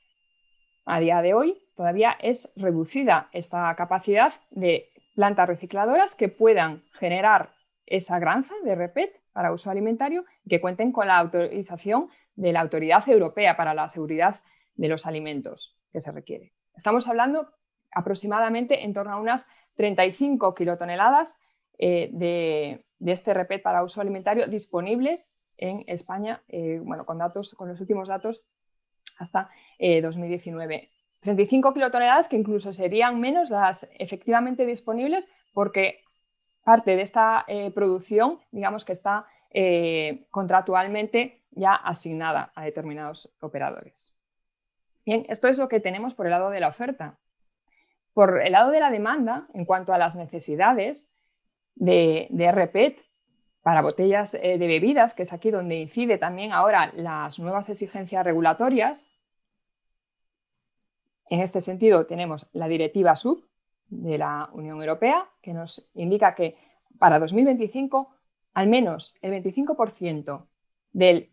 a día de hoy todavía es reducida esta capacidad de plantas recicladoras que puedan generar esa granza de RPET para uso alimentario y que cuenten con la autorización de la Autoridad Europea para la Seguridad de los Alimentos que se requiere. Estamos hablando aproximadamente en torno a unas 35 kilotoneladas de este RPET para uso alimentario disponibles en España, con los últimos datos hasta 2019. 35 kilotoneladas que incluso serían menos las efectivamente disponibles, porque parte de esta producción, digamos que está contractualmente ya asignada a determinados operadores. Bien, esto es lo que tenemos por el lado de la oferta. Por el lado de la demanda, en cuanto a las necesidades de rPET para botellas de bebidas, que es aquí donde incide también ahora las nuevas exigencias regulatorias. En este sentido, tenemos la directiva SUP de la Unión Europea, que nos indica que para 2025 al menos el 25% del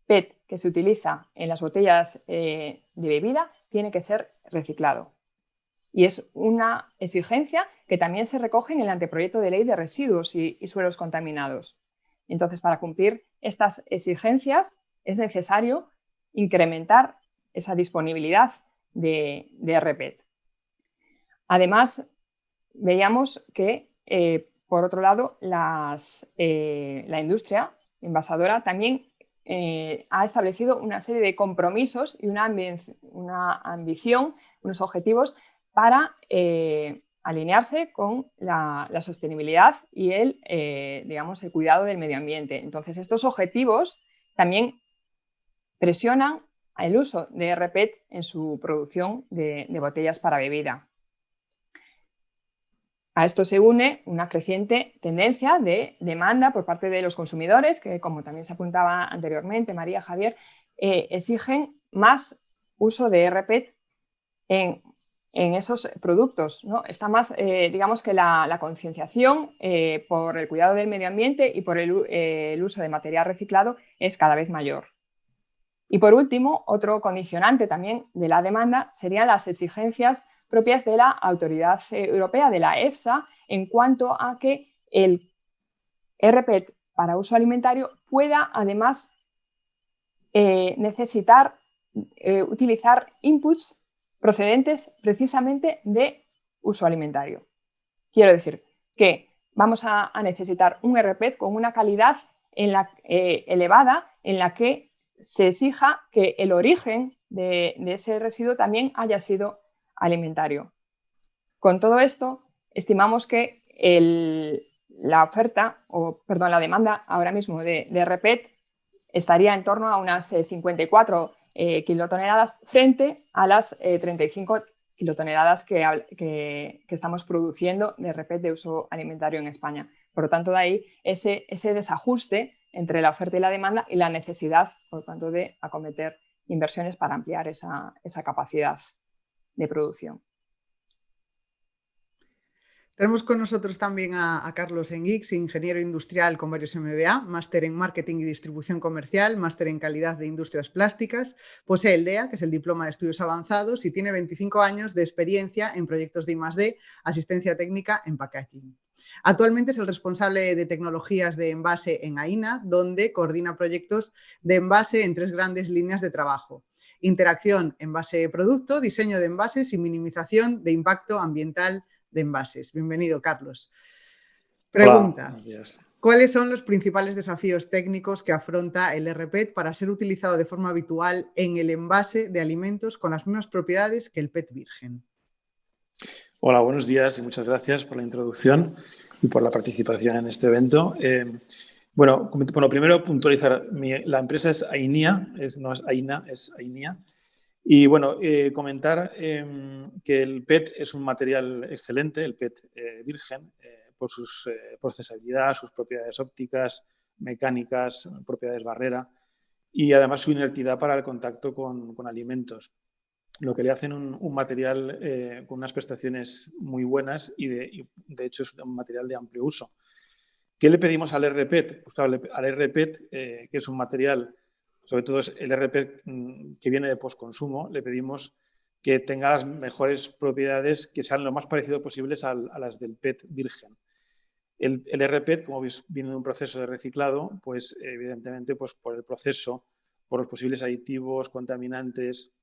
PET que se utiliza en las botellas de bebida tiene que ser reciclado. Y es una exigencia que también se recoge en el anteproyecto de ley de residuos y suelos contaminados. Entonces, para cumplir estas exigencias es necesario incrementar esa disponibilidad de rPET. Además, veíamos que, por otro lado, la industria envasadora también ha establecido una serie de compromisos y una ambición, unos objetivos para alinearse con la sostenibilidad y el cuidado del medio ambiente. Entonces, estos objetivos también presionan el uso de rPET en su producción de botellas para bebida. A esto se une una creciente tendencia de demanda por parte de los consumidores, que, como también se apuntaba anteriormente, María, Javier, exigen más uso de rPET en esos productos, ¿no? Está más, digamos que la concienciación por el cuidado del medio ambiente y por el uso de material reciclado es cada vez mayor. Y por último, otro condicionante también de la demanda serían las exigencias propias de la Autoridad Europea, de la EFSA, en cuanto a que el rPET para uso alimentario pueda además necesitar utilizar inputs procedentes precisamente de uso alimentario. Quiero decir que vamos a necesitar un rPET con una calidad elevada en la que se exija que el origen de ese residuo también haya sido alimentario. Con todo esto, estimamos que la demanda ahora mismo de rPET estaría en torno a unas 54 kilotoneladas frente a las 35 kilotoneladas que estamos produciendo de rPET de uso alimentario en España. Por lo tanto, de ahí ese desajuste entre la oferta y la demanda y la necesidad, por tanto, de acometer inversiones para ampliar esa capacidad de producción. Tenemos con nosotros también a Carlos Enguix, ingeniero industrial con varios MBA, máster en Marketing y Distribución Comercial, máster en Calidad de Industrias Plásticas, posee el DEA, que es el Diploma de Estudios Avanzados, y tiene 25 años de experiencia en proyectos de I+D, asistencia técnica en packaging. Actualmente es el responsable de tecnologías de envase en AINA, donde coordina proyectos de envase en 3 grandes líneas de trabajo: interacción envase-producto, diseño de envases y minimización de impacto ambiental de envases. Bienvenido, Carlos. Pregunta: hola, ¿cuáles son los principales desafíos técnicos que afronta el rPET para ser utilizado de forma habitual en el envase de alimentos con las mismas propiedades que el PET virgen? Hola, buenos días y muchas gracias por la introducción y por la participación en este evento. Bueno, primero puntualizar, la empresa es AINIA, no es AINA, es AINIA. Y bueno, comentar que el PET es un material excelente, el PET virgen, por su procesabilidad, sus propiedades ópticas, mecánicas, propiedades barrera y además su inertidad para el contacto con alimentos, lo que le hacen un material con unas prestaciones muy buenas y de hecho es un material de amplio uso. ¿Qué le pedimos al rPET? Pues claro, al rPET, que es un material, sobre todo es el rPET que viene de postconsumo, le pedimos que tenga las mejores propiedades, que sean lo más parecido posibles a las del PET virgen. El rPET, como veis, viene de un proceso de reciclado, pues evidentemente pues, por el proceso, por los posibles aditivos, contaminantes,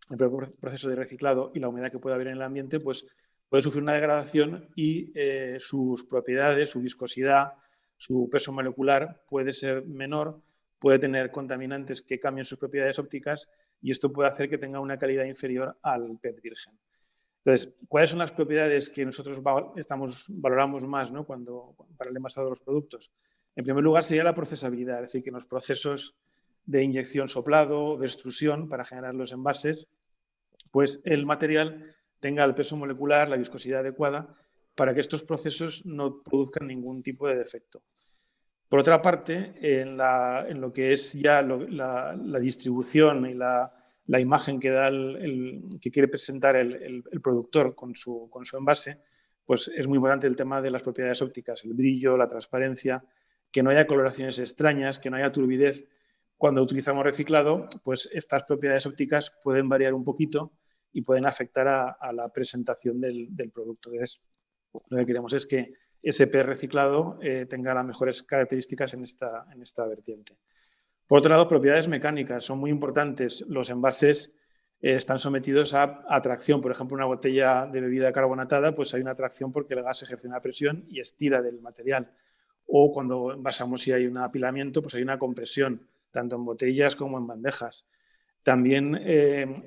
el proceso de reciclado y la humedad que puede haber en el ambiente, pues puede sufrir una degradación y sus propiedades, su viscosidad, su peso molecular puede ser menor, puede tener contaminantes que cambien sus propiedades ópticas y esto puede hacer que tenga una calidad inferior al PET virgen. Entonces, ¿cuáles son las propiedades que nosotros valoramos más, ¿no? para el envasado de los productos? En primer lugar sería la procesabilidad, es decir, que en los procesos de inyección soplado, de extrusión para generar los envases, pues el material tenga el peso molecular, la viscosidad adecuada para que estos procesos no produzcan ningún tipo de defecto. Por otra parte, en lo que es ya la distribución y la imagen que da que quiere presentar el productor con su envase, pues es muy importante el tema de las propiedades ópticas, el brillo, la transparencia, que no haya coloraciones extrañas, que no haya turbidez. Cuando utilizamos reciclado, pues estas propiedades ópticas pueden variar un poquito y pueden afectar a la presentación del producto. Entonces, lo que queremos es que ese PET reciclado tenga las mejores características en esta vertiente. Por otro lado, propiedades mecánicas son muy importantes. Los envases están sometidos a atracción. Por ejemplo, una botella de bebida carbonatada, pues hay una atracción porque el gas ejerce una presión y estira del material. O cuando envasamos y hay un apilamiento, pues hay una compresión, tanto en botellas como en bandejas. También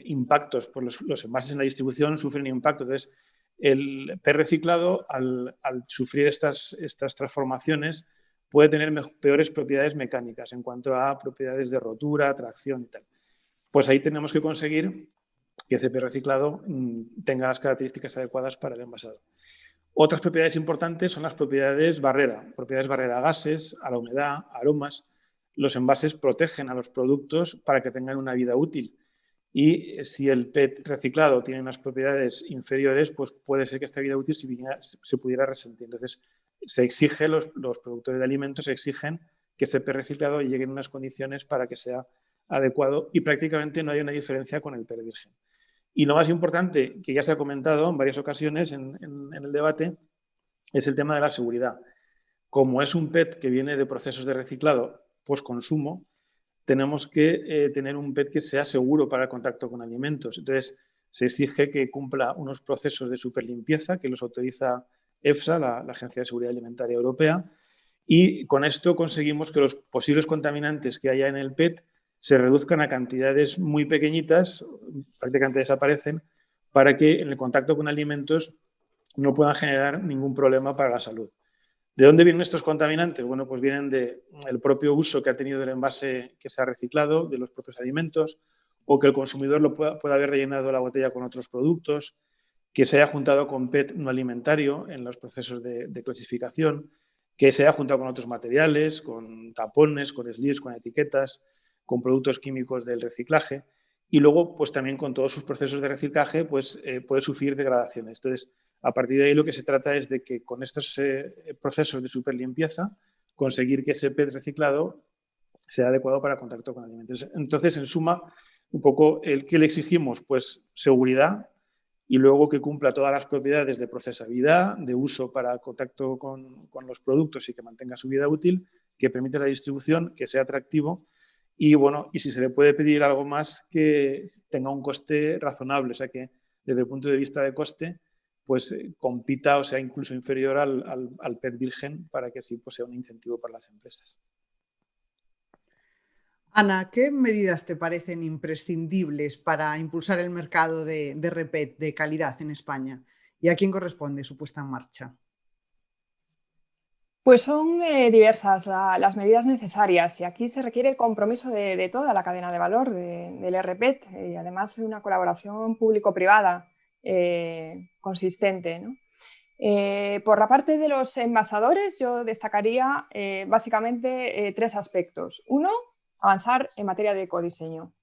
impactos, pues los envases en la distribución sufren impacto. Entonces, el PET reciclado, al sufrir estas transformaciones, puede tener peores propiedades mecánicas en cuanto a propiedades de rotura, tracción y tal. Pues ahí tenemos que conseguir que ese PET reciclado tenga las características adecuadas para el envasado. Otras propiedades importantes son las propiedades barrera a gases, a la humedad, a aromas. Los envases protegen a los productos para que tengan una vida útil. Y si el PET reciclado tiene unas propiedades inferiores, pues puede ser que esta vida útil se pudiera resentir. Entonces, se exige, los productores de alimentos exigen que ese PET reciclado llegue en unas condiciones para que sea adecuado y prácticamente no hay una diferencia con el PET virgen. Y lo más importante, que ya se ha comentado en varias ocasiones en el debate, es el tema de la seguridad. Como es un PET que viene de procesos de reciclado post-consumo, tenemos que tener un PET que sea seguro para el contacto con alimentos. Entonces, se exige que cumpla unos procesos de superlimpieza que los autoriza EFSA, la Agencia de Seguridad Alimentaria Europea, y con esto conseguimos que los posibles contaminantes que haya en el PET se reduzcan a cantidades muy pequeñitas, prácticamente desaparecen, para que en el contacto con alimentos no puedan generar ningún problema para la salud. ¿De dónde vienen estos contaminantes? Bueno, pues vienen del propio uso que ha tenido el envase que se ha reciclado, de los propios alimentos, o que el consumidor pueda haber rellenado la botella con otros productos, que se haya juntado con PET no alimentario en los procesos de clasificación, que se haya juntado con otros materiales, con tapones, con slips, con etiquetas, con productos químicos del reciclaje, y luego pues también con todos sus procesos de reciclaje pues puede sufrir degradaciones. Entonces, a partir de ahí lo que se trata es de que con estos procesos de superlimpieza conseguir que ese PET reciclado sea adecuado para contacto con alimentos. Entonces, en suma, un poco ¿qué le exigimos? Pues seguridad y luego que cumpla todas las propiedades de procesabilidad, de uso para contacto con los productos y que mantenga su vida útil, que permite la distribución, que sea atractivo y, bueno, y si se le puede pedir algo más, que tenga un coste razonable, o sea que desde el punto de vista de coste pues compita o sea incluso inferior al PET virgen para que así pues, sea un incentivo para las empresas. Ana, ¿qué medidas te parecen imprescindibles para impulsar el mercado de RPET de calidad en España? ¿Y a quién corresponde su puesta en marcha? Pues son diversas las medidas necesarias y aquí se requiere el compromiso de toda la cadena de valor del RPET y además una colaboración público-privada consistente, ¿no? Por la parte de los envasadores, yo destacaría básicamente tres aspectos. Uno, avanzar en materia de ecodiseño.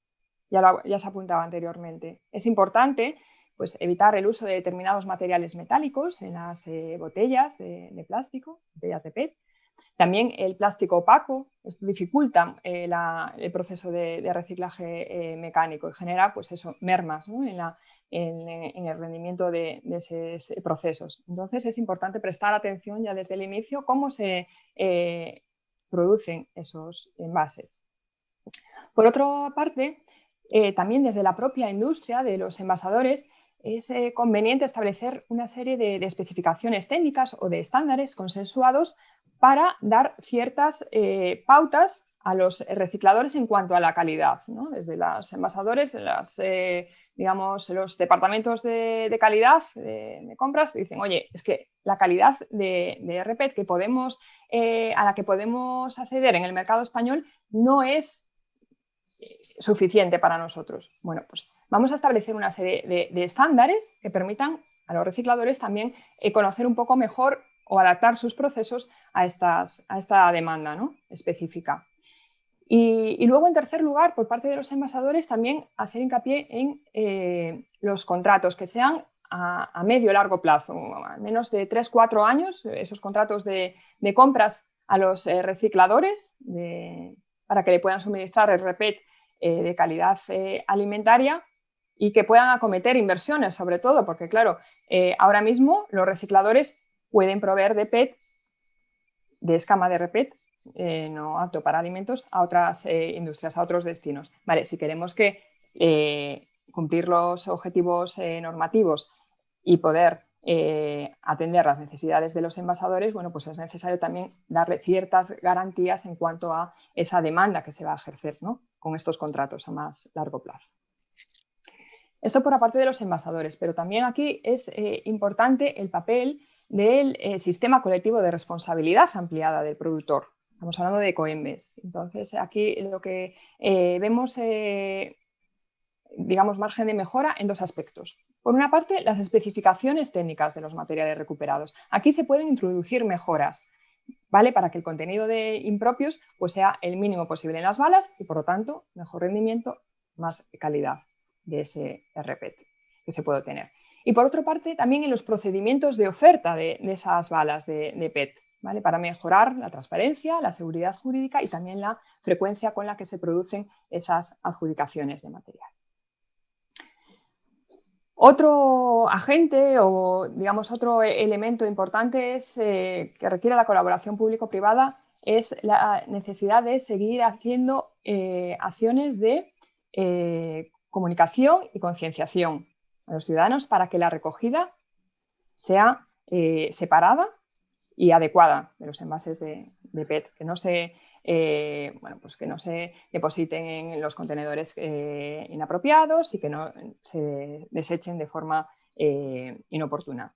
Ya se apuntaba anteriormente. Es importante pues, evitar el uso de determinados materiales metálicos en las botellas de plástico, botellas de PET. También el plástico opaco, esto dificulta el proceso de reciclaje mecánico y genera pues eso, mermas, ¿no? en el rendimiento de esos procesos. Entonces es importante prestar atención ya desde el inicio cómo se producen esos envases. Por otra parte, también desde la propia industria de los envasadores es conveniente establecer una serie de especificaciones técnicas o de estándares consensuados para dar ciertas pautas a los recicladores en cuanto a la calidad, ¿no? Desde los envasadores, las digamos, los departamentos de calidad de compras dicen, oye, es que la calidad de RPET que podemos, a la que podemos acceder en el mercado español no es suficiente para nosotros. Bueno, pues vamos a establecer una serie de estándares que permitan a los recicladores también conocer un poco mejor o adaptar sus procesos a esta demanda, ¿no?, específica. Y luego, en tercer lugar, por parte de los envasadores, también hacer hincapié en los contratos que sean a medio o largo plazo, a menos de 3-4 años, esos contratos de compras a los recicladores para que le puedan suministrar el RPET de calidad alimentaria y que puedan acometer inversiones, sobre todo, porque claro, ahora mismo los recicladores pueden proveer de PET, de escama de RPET, no apto para alimentos, a otras industrias, a otros destinos. Vale, si queremos cumplir los objetivos normativos y poder atender las necesidades de los envasadores, bueno, pues es necesario también darle ciertas garantías en cuanto a esa demanda que se va a ejercer, ¿no?, con estos contratos a más largo plazo. Esto por la parte de los envasadores, pero también aquí es importante el papel del sistema colectivo de responsabilidad ampliada del productor. Estamos hablando de Ecoembes. Entonces, aquí lo que vemos, digamos, margen de mejora en dos aspectos. Por una parte, las especificaciones técnicas de los materiales recuperados. Aquí se pueden introducir mejoras, ¿vale?, para que el contenido de impropios pues, sea el mínimo posible en las balas y, por lo tanto, mejor rendimiento, más calidad de ese RPET que se puede obtener. Y por otra parte, también en los procedimientos de oferta de esas balas de PET, ¿vale?, para mejorar la transparencia, la seguridad jurídica y también la frecuencia con la que se producen esas adjudicaciones de material. Otro agente o, digamos, otro elemento importante que requiere la colaboración público-privada es la necesidad de seguir haciendo acciones de comunicación y concienciación a los ciudadanos para que la recogida sea separada y adecuada de los envases de PET, que no se, pues que no se depositen en los contenedores inapropiados y que no se desechen de forma inoportuna.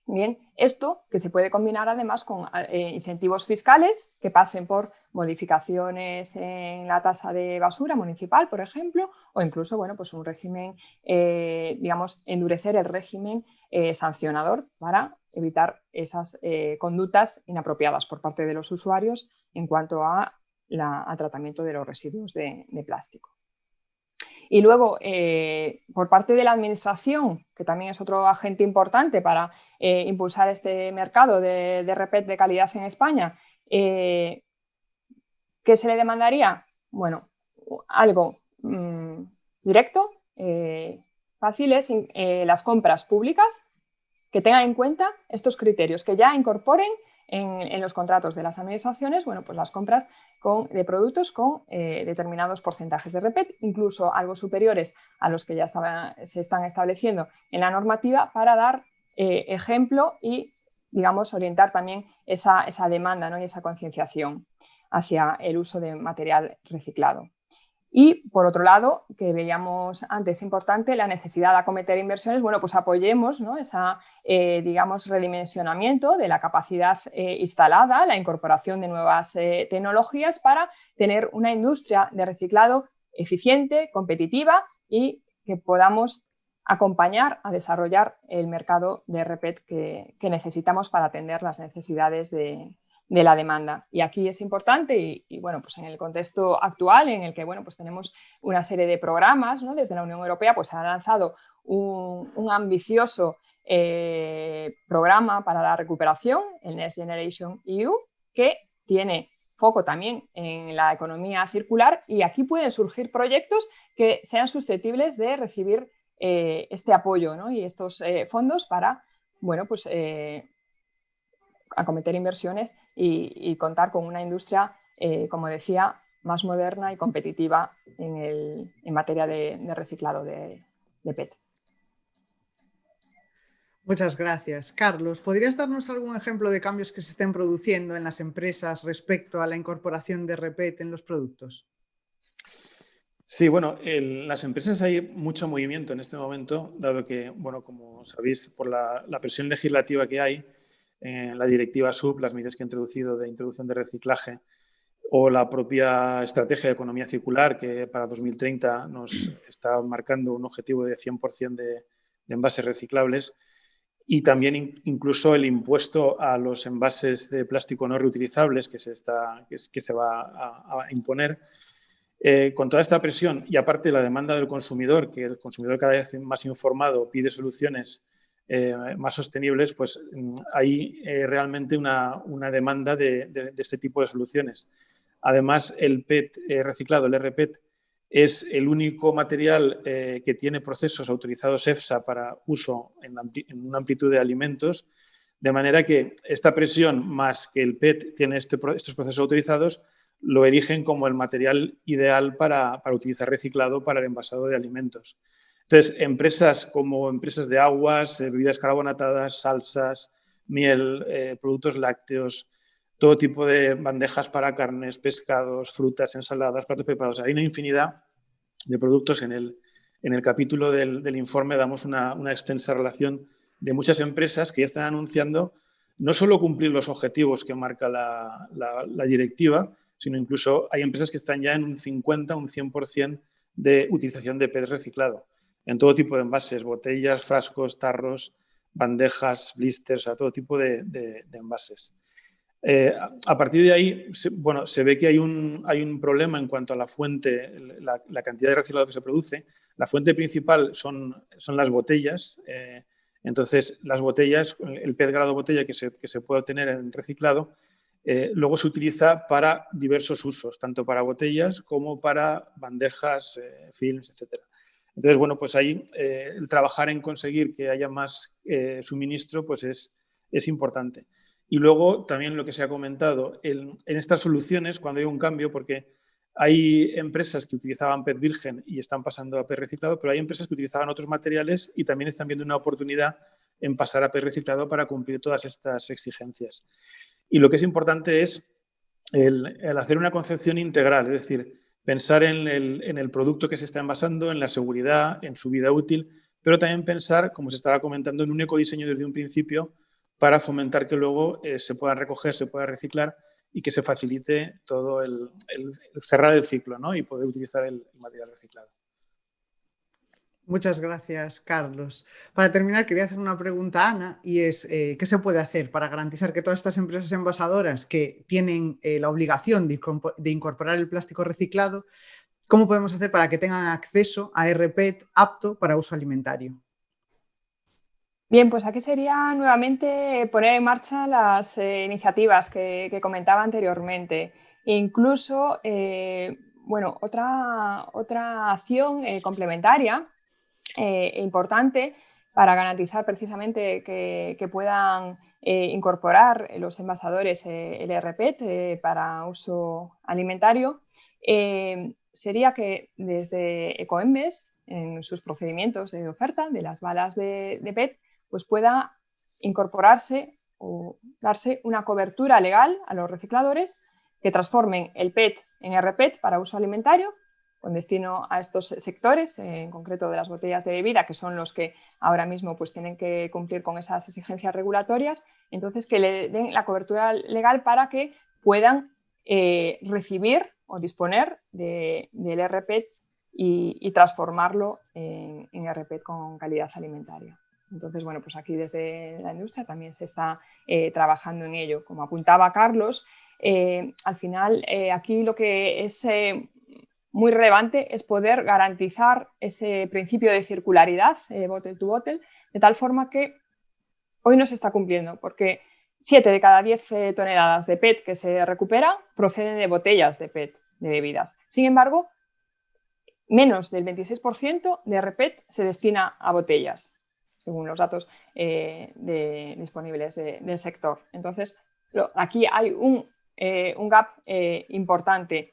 Bien, esto que se puede combinar además con incentivos fiscales que pasen por modificaciones en la tasa de basura municipal, por ejemplo, o incluso, bueno, pues un régimen, digamos, endurecer el régimen sancionador para evitar esas conductas inapropiadas por parte de los usuarios en cuanto al tratamiento de los residuos de plástico. Y luego, por parte de la Administración, que también es otro agente importante para impulsar este mercado de RPET de calidad en España, ¿qué se le demandaría? Bueno, algo directo, fácil, es las compras públicas que tengan en cuenta estos criterios, que ya incorporen en los contratos de las administraciones, bueno, pues las compras de productos con determinados porcentajes de RPET, incluso algo superiores a los que ya se están estableciendo en la normativa, para dar ejemplo y, digamos, orientar también esa demanda, ¿no?, y esa concienciación hacia el uso de material reciclado. Y, por otro lado, que veíamos antes importante, la necesidad de acometer inversiones, bueno, pues apoyemos, ¿no?, esa, digamos, redimensionamiento de la capacidad instalada, la incorporación de nuevas tecnologías para tener una industria de reciclado eficiente, competitiva y que podamos acompañar a desarrollar el mercado de RPET que necesitamos para atender las necesidades de la demanda. Y aquí es importante y bueno, pues en el contexto actual en el que, bueno, pues tenemos una serie de programas, ¿no?, desde la Unión Europea, pues se ha lanzado un ambicioso programa para la recuperación, el Next Generation EU, que tiene foco también en la economía circular, y aquí pueden surgir proyectos que sean susceptibles de recibir este apoyo, ¿no?, y estos fondos para, bueno, pues acometer inversiones y contar con una industria, como decía, más moderna y competitiva en materia de reciclado de PET. Muchas gracias. Carlos, ¿podrías darnos algún ejemplo de cambios que se estén produciendo en las empresas respecto a la incorporación de RPET en los productos? Sí, bueno, las empresas hay mucho movimiento en este momento, dado que, bueno, como sabéis, por la presión legislativa que hay, la directiva SUB, las medidas que ha introducido de introducción de reciclaje, o la propia estrategia de economía circular, que para 2030 nos está marcando un objetivo de 100% de envases reciclables, y también incluso el impuesto a los envases de plástico no reutilizables que se va a imponer. Con toda esta presión y aparte la demanda del consumidor, que el consumidor cada vez más informado pide soluciones más sostenibles, pues hay realmente una demanda de este tipo de soluciones. Además, el PET reciclado, el RPET, es el único material que tiene procesos autorizados EFSA para uso en una amplitud de alimentos, de manera que esta presión más que el PET tiene estos procesos autorizados, lo erigen como el material ideal para utilizar reciclado para el envasado de alimentos. Entonces, empresas como empresas de aguas, bebidas carbonatadas, salsas, miel, productos lácteos, todo tipo de bandejas para carnes, pescados, frutas, ensaladas, platos preparados. Hay una infinidad de productos. En el capítulo del informe damos una extensa relación de muchas empresas que ya están anunciando no solo cumplir los objetivos que marca la directiva, sino incluso hay empresas que están ya en un 50, un 100% de utilización de PET reciclado, en todo tipo de envases, botellas, frascos, tarros, bandejas, blisters, a todo tipo de envases. A partir de ahí, bueno, se ve que hay un problema en cuanto a la fuente, la cantidad de reciclado que se produce. La fuente principal son las botellas. Entonces, las botellas, el PET grado botella que se puede obtener en el reciclado, luego se utiliza para diversos usos, tanto para botellas como para bandejas, films, etc. Entonces, bueno, pues ahí el trabajar en conseguir que haya más suministro pues es importante. Y luego también lo que se ha comentado, en estas soluciones, cuando hay un cambio, porque hay empresas que utilizaban PET virgen y están pasando a PET reciclado, pero hay empresas que utilizaban otros materiales y también están viendo una oportunidad en pasar a PET reciclado para cumplir todas estas exigencias. Y lo que es importante es el hacer una concepción integral, es decir, pensar en el producto que se está envasando, en la seguridad, en su vida útil, pero también pensar, como se estaba comentando, en un ecodiseño desde un principio para fomentar que luego se puedan recoger, se pueda reciclar y que se facilite todo el cerrar el ciclo, ¿no? Y poder utilizar el material reciclado. Muchas gracias, Carlos. Para terminar, quería hacer una pregunta a Ana y es, ¿qué se puede hacer para garantizar que todas estas empresas envasadoras que tienen la obligación de incorporar el plástico reciclado, cómo podemos hacer para que tengan acceso a RPET apto para uso alimentario? Bien, pues aquí sería nuevamente poner en marcha las iniciativas que comentaba anteriormente. E incluso, bueno, otra acción complementaria importante para garantizar precisamente que puedan incorporar los envasadores el RPET para uso alimentario, sería que desde Ecoembes, en sus procedimientos de oferta de las balas de PET, pues pueda incorporarse o darse una cobertura legal a los recicladores que transformen el PET en RPET para uso alimentario, con destino a estos sectores, en concreto de las botellas de bebida, que son los que ahora mismo pues, tienen que cumplir con esas exigencias regulatorias, entonces que le den la cobertura legal para que puedan recibir o disponer del RPET y transformarlo en RPET con calidad alimentaria. Entonces, bueno, pues aquí desde la industria también se está trabajando en ello. Como apuntaba Carlos, al final aquí lo que es muy relevante es poder garantizar ese principio de circularidad, bottle to bottle, de tal forma que hoy no se está cumpliendo, porque 7 de cada 10 toneladas de PET que se recupera proceden de botellas de PET de bebidas. Sin embargo, menos del 26% de RPET se destina a botellas, según los datos disponibles del sector. Entonces, aquí hay un gap importante.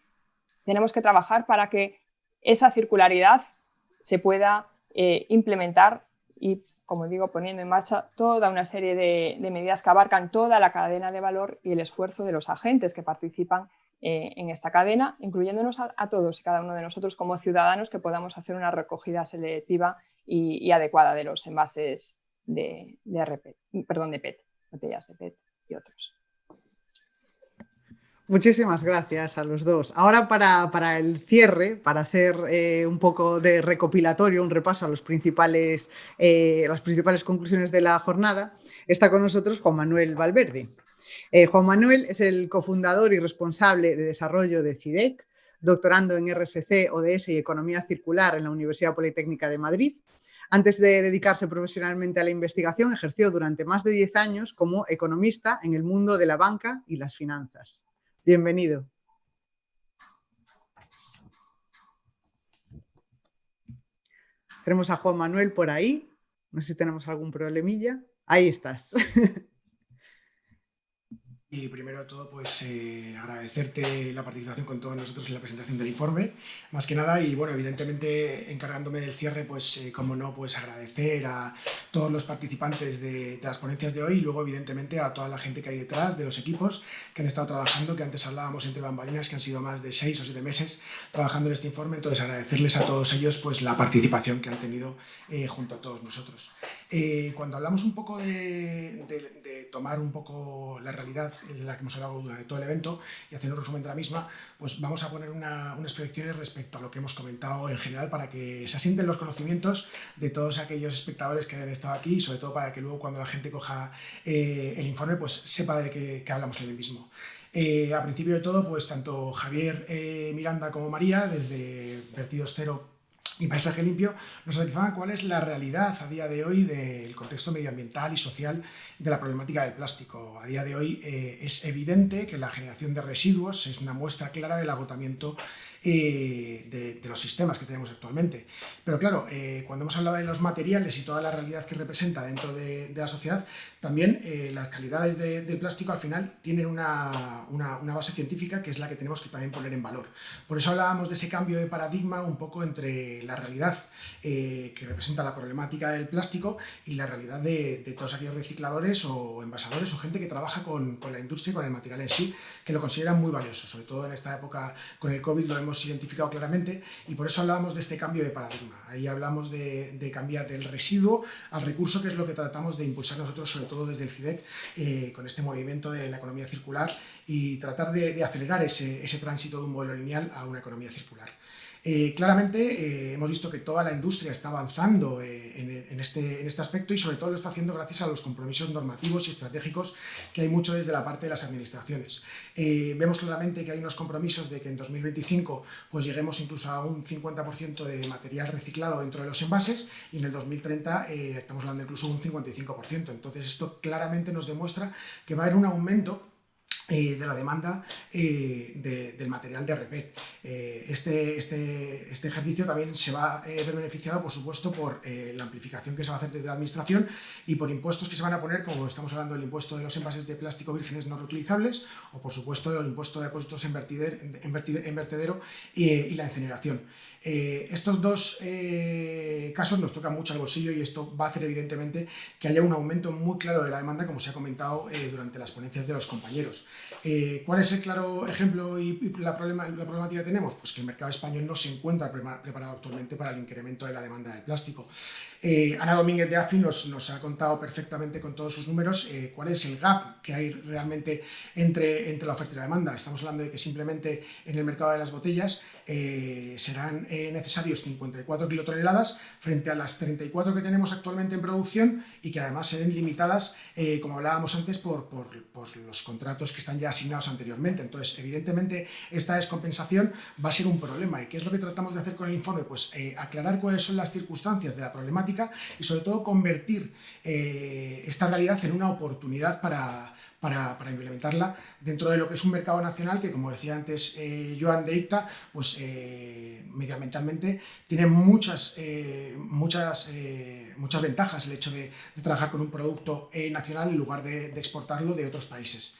Tenemos que trabajar para que esa circularidad se pueda implementar y, como digo, poniendo en marcha toda una serie de medidas que abarcan toda la cadena de valor y el esfuerzo de los agentes que participan en esta cadena, incluyéndonos a todos y cada uno de nosotros como ciudadanos que podamos hacer una recogida selectiva y adecuada de los envases de PET, botellas de PET y otros. Muchísimas gracias a los dos. Ahora para el cierre, para hacer un poco de recopilatorio, un repaso a las principales conclusiones de la jornada, está con nosotros Juan Manuel Valverde. Juan Manuel es el cofundador y responsable de desarrollo de CIDEC, doctorando en RSC, ODS y Economía Circular en la Universidad Politécnica de Madrid. Antes de dedicarse profesionalmente a la investigación, ejerció durante más de 10 años como economista en el mundo de la banca y las finanzas. Bienvenido. Tenemos a Juan Manuel por ahí. No sé si tenemos algún problemilla. Ahí estás. Y primero de todo, pues agradecerte la participación con todos nosotros en la presentación del informe, más que nada, y bueno, evidentemente encargándome del cierre, pues como no, pues agradecer a todos los participantes de las ponencias de hoy y luego evidentemente a toda la gente que hay detrás de los equipos que han estado trabajando, que antes hablábamos entre bambalinas, que han sido más de 6 o 7 meses trabajando en este informe, entonces agradecerles a todos ellos pues la participación que han tenido junto a todos nosotros. Cuando hablamos un poco de tomar un poco la realidad en la que hemos hablado durante todo el evento y hacer un resumen de la misma, pues vamos a poner unas proyecciones respecto a lo que hemos comentado en general para que se asienten los conocimientos de todos aquellos espectadores que han estado aquí y sobre todo para que luego cuando la gente coja el informe pues sepa de qué hablamos en el mismo. A principio de todo, pues tanto Javier Miranda como María, desde Vertidos Cero y Paisaje Limpio, nos analizaban cuál es la realidad a día de hoy del contexto medioambiental y social de la problemática del plástico. A día de hoy es evidente que la generación de residuos es una muestra clara del agotamiento de los sistemas que tenemos actualmente. Pero claro, cuando hemos hablado de los materiales y toda la realidad que representa dentro de la sociedad, también las calidades del plástico al final tienen una base científica que es la que tenemos que también poner en valor. Por eso hablábamos de ese cambio de paradigma un poco entre la realidad que representa la problemática del plástico y la realidad de todos aquellos recicladores o envasadores o gente que trabaja con la industria y con el material en sí, que lo consideran muy valioso. Sobre todo en esta época con el COVID lo hemos identificado claramente y por eso hablábamos de este cambio de paradigma. Ahí hablamos de cambiar del residuo al recurso, que es lo que tratamos de impulsar nosotros, sobre todo desde el CIDEC, con este movimiento de la economía circular y tratar de acelerar ese tránsito de un modelo lineal a una economía circular. Claramente hemos visto que toda la industria está avanzando en este aspecto y sobre todo lo está haciendo gracias a los compromisos normativos y estratégicos que hay mucho desde la parte de las administraciones. Vemos claramente que hay unos compromisos de que en 2025 pues lleguemos incluso a un 50% de material reciclado dentro de los envases y en el 2030 estamos hablando incluso de un 55%. Entonces esto claramente nos demuestra que va a haber un aumento de la demanda del material de RPET. Este ejercicio también se va a ver beneficiado, por supuesto, por la amplificación que se va a hacer desde la administración y por impuestos que se van a poner, como estamos hablando del impuesto de los envases de plástico vírgenes no reutilizables o, por supuesto, el impuesto de depósitos en vertedero y la incineración. Estos dos casos nos tocan mucho al bolsillo y esto va a hacer evidentemente que haya un aumento muy claro de la demanda, como se ha comentado durante las ponencias de los compañeros. ¿Cuál es el claro ejemplo y la problemática que tenemos? Pues que el mercado español no se encuentra preparado actualmente para el incremento de la demanda del plástico. Ana Domínguez de AFI nos ha contado perfectamente con todos sus números cuál es el gap que hay realmente entre la oferta y la demanda. Estamos hablando de que simplemente en el mercado de las botellas serán necesarios 54 kilotoneladas frente a las 34 que tenemos actualmente en producción y que además serán limitadas, como hablábamos antes, por los contratos que están ya asignados anteriormente. Entonces, evidentemente, esta descompensación va a ser un problema. ¿Y qué es lo que tratamos de hacer con el informe? Pues aclarar cuáles son las circunstancias de la problemática y sobre todo convertir esta realidad en una oportunidad para implementarla dentro de lo que es un mercado nacional que, como decía antes Joan de ICTA, pues medioambientalmente tiene muchas ventajas el hecho de trabajar con un producto nacional en lugar de exportarlo de otros países.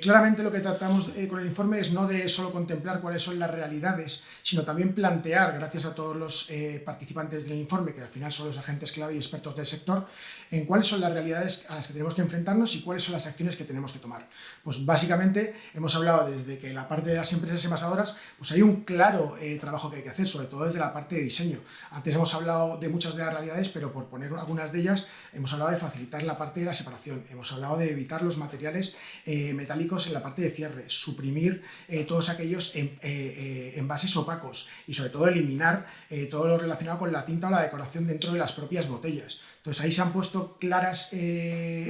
Claramente lo que tratamos con el informe es no de solo contemplar cuáles son las realidades, sino también plantear, gracias a todos los participantes del informe, que al final son los agentes clave y expertos del sector, en cuáles son las realidades a las que tenemos que enfrentarnos y cuáles son las acciones que tenemos que tomar. Pues básicamente hemos hablado desde que la parte de las empresas envasadoras, pues hay un claro trabajo que hay que hacer, sobre todo desde la parte de diseño. Antes hemos hablado de muchas de las realidades, pero por poner algunas de ellas, hemos hablado de facilitar la parte de la separación, hemos hablado de evitar los materiales metálicos en la parte de cierre, suprimir todos aquellos envases opacos y sobre todo eliminar todo lo relacionado con la tinta o la decoración dentro de las propias botellas. Entonces ahí se han puesto claras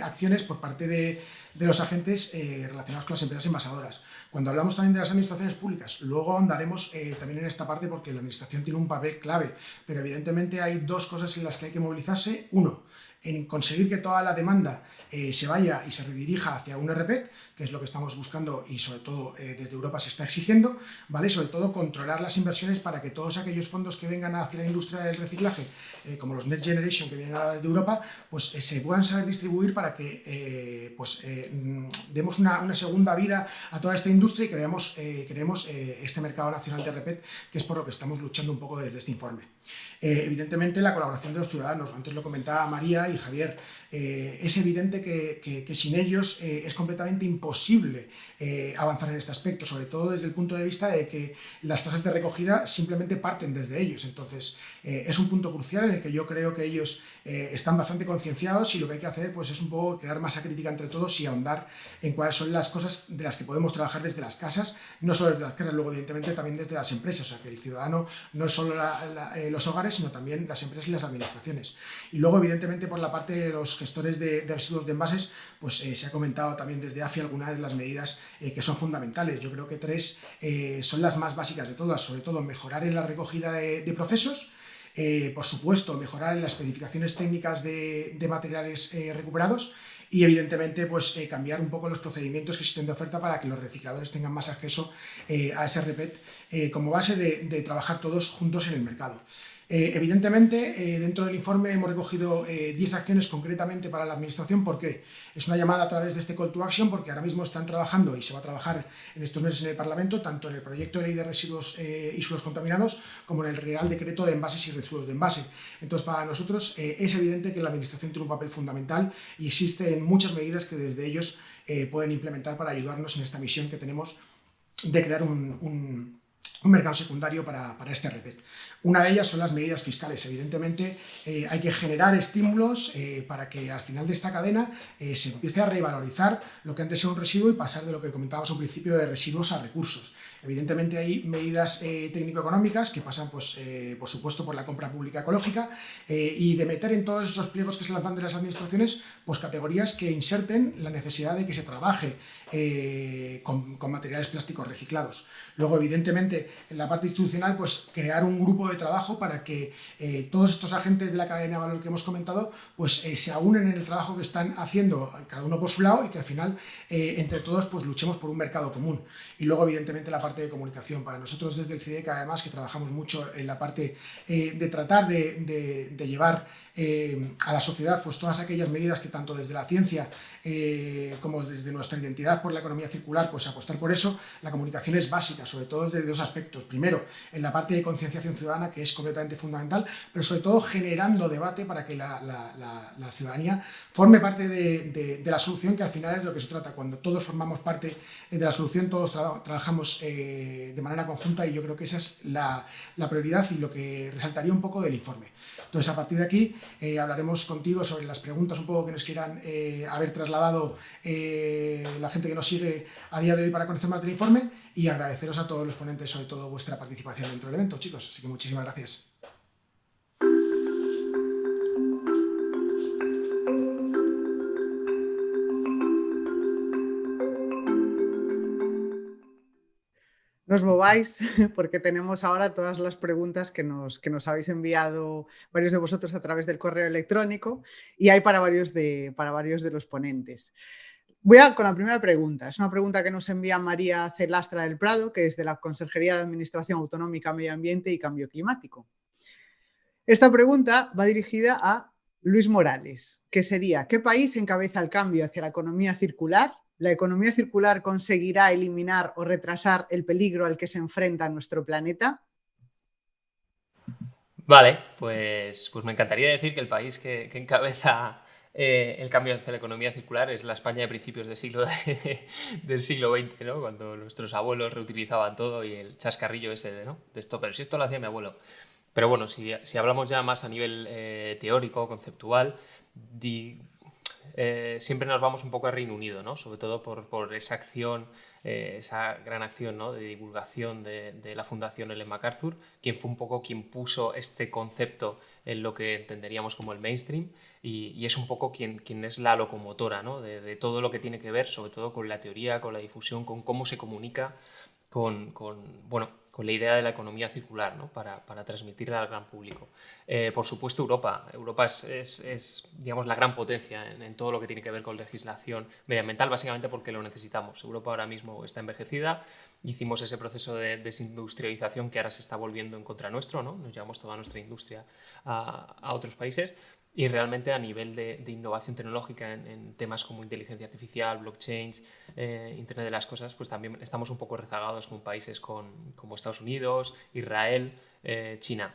acciones por parte de los agentes relacionados con las empresas envasadoras. Cuando hablamos también de las administraciones públicas, luego ahondaremos también en esta parte porque la administración tiene un papel clave, pero evidentemente hay dos cosas en las que hay que movilizarse. Uno, en conseguir que toda la demanda se vaya y se redirija hacia un RPET, que es lo que estamos buscando y sobre todo desde Europa se está exigiendo, ¿vale? Sobre todo controlar las inversiones para que todos aquellos fondos que vengan hacia la industria del reciclaje, como los Next Generation que vienen ahora desde Europa, pues se puedan saber distribuir para que demos una segunda vida a toda esta industria y creemos este mercado nacional de RPET, que es por lo que estamos luchando un poco desde este informe. Evidentemente la colaboración de los ciudadanos, antes lo comentaba María y Javier, es evidente que sin ellos es completamente imposible avanzar en este aspecto, sobre todo desde el punto de vista de que las tasas de recogida simplemente parten desde ellos. Entonces es un punto crucial en el que yo creo que ellos están bastante concienciados y lo que hay que hacer pues, es un poco crear masa crítica entre todos y ahondar en cuáles son las cosas de las que podemos trabajar desde las casas, no solo desde las casas, luego evidentemente también desde las empresas, o sea que el ciudadano no es solo los hogares, sino también las empresas y las administraciones. Y luego evidentemente por la parte de los gestores de residuos de envases, pues se ha comentado también desde AFI algunas de las medidas que son fundamentales. Yo creo que tres son las más básicas de todas, sobre todo mejorar en la recogida de procesos, por supuesto mejorar en las especificaciones técnicas de materiales recuperados y evidentemente pues, cambiar un poco los procedimientos que existen de oferta para que los recicladores tengan más acceso a ese RPET como base de trabajar todos juntos en el mercado. Evidentemente, dentro del informe hemos recogido 10 acciones concretamente para la administración. ¿Por qué? Es una llamada a través de este call to action porque ahora mismo están trabajando y se va a trabajar en estos meses en el Parlamento, tanto en el proyecto de ley de residuos y suelos contaminados como en el Real Decreto de envases y residuos de envase. Entonces, para nosotros es evidente que la administración tiene un papel fundamental y existen muchas medidas que desde ellos pueden implementar para ayudarnos en esta misión que tenemos de crear un mercado secundario para este RPET. Una de ellas son las medidas fiscales. Evidentemente hay que generar estímulos para que al final de esta cadena se empiece a revalorizar lo que antes era un residuo y pasar de lo que comentábamos al principio de residuos a recursos. Evidentemente hay medidas técnico-económicas que pasan pues, por supuesto por la compra pública ecológica y de meter en todos esos pliegos que se lanzan de las administraciones pues, categorías que inserten la necesidad de que se trabaje con materiales plásticos reciclados. Luego, evidentemente, en la parte institucional, pues crear un grupo de trabajo para que todos estos agentes de la cadena de valor que hemos comentado pues, se aúnen en el trabajo que están haciendo cada uno por su lado y que al final entre todos pues, luchemos por un mercado común. Y luego, evidentemente, la parte de comunicación. Para nosotros desde el CIDEC, además, que trabajamos mucho en la parte de tratar de llevar a la sociedad pues todas aquellas medidas que tanto desde la ciencia como desde nuestra identidad por la economía circular, pues apostar por eso. La comunicación es básica, sobre todo desde dos aspectos. Primero, en la parte de concienciación ciudadana, que es completamente fundamental, pero sobre todo generando debate para que la ciudadanía forme parte de la solución, que al final es lo que se trata. Cuando todos formamos parte de la solución, todos trabajamos de manera conjunta y yo creo que esa es la prioridad y lo que resaltaría un poco del informe. Entonces, a partir de aquí, hablaremos contigo sobre las preguntas un poco que nos quieran haber trasladado la gente que nos sigue a día de hoy para conocer más del informe y agradeceros a todos los ponentes, sobre todo vuestra participación dentro del evento, chicos. Así que muchísimas gracias. No os mováis porque tenemos ahora todas las preguntas que nos habéis enviado varios de vosotros a través del correo electrónico y hay para varios de los ponentes. Voy con la primera pregunta. Es una pregunta que nos envía María Celastra del Prado, que es de la Consejería de Administración Autonómica, Medio Ambiente y Cambio Climático. Esta pregunta va dirigida a Luis Morales, que sería: ¿qué país encabeza el cambio hacia la economía circular ¿La economía circular conseguirá eliminar o retrasar el peligro al que se enfrenta nuestro planeta? Vale, pues me encantaría decir que el país que encabeza el cambio hacia la economía circular es la España de principios del siglo XX, ¿no? Cuando nuestros abuelos reutilizaban todo y el chascarrillo ese de esto, pero si esto lo hacía mi abuelo. Pero bueno, si hablamos ya más a nivel teórico, conceptual, siempre nos vamos un poco a Reino Unido, ¿no? Sobre todo por esa acción, esa gran acción, ¿no? De divulgación de la Fundación Ellen MacArthur, quien fue un poco quien puso este concepto en lo que entenderíamos como el mainstream y es un poco quien es la locomotora, ¿no? de todo lo que tiene que ver, sobre todo con la teoría, con la difusión, con cómo se comunica con la idea de la economía circular, ¿no? para transmitirla al gran público. Por supuesto, Europa. Europa es digamos, la gran potencia en todo lo que tiene que ver con legislación medioambiental, básicamente porque lo necesitamos. Europa ahora mismo está envejecida. Hicimos ese proceso de desindustrialización que ahora se está volviendo en contra nuestro, ¿no? Nos llevamos toda nuestra industria a otros países. Y realmente a nivel de innovación tecnológica en temas como inteligencia artificial, blockchain, Internet de las cosas, pues también estamos un poco rezagados con países como Estados Unidos, Israel, China.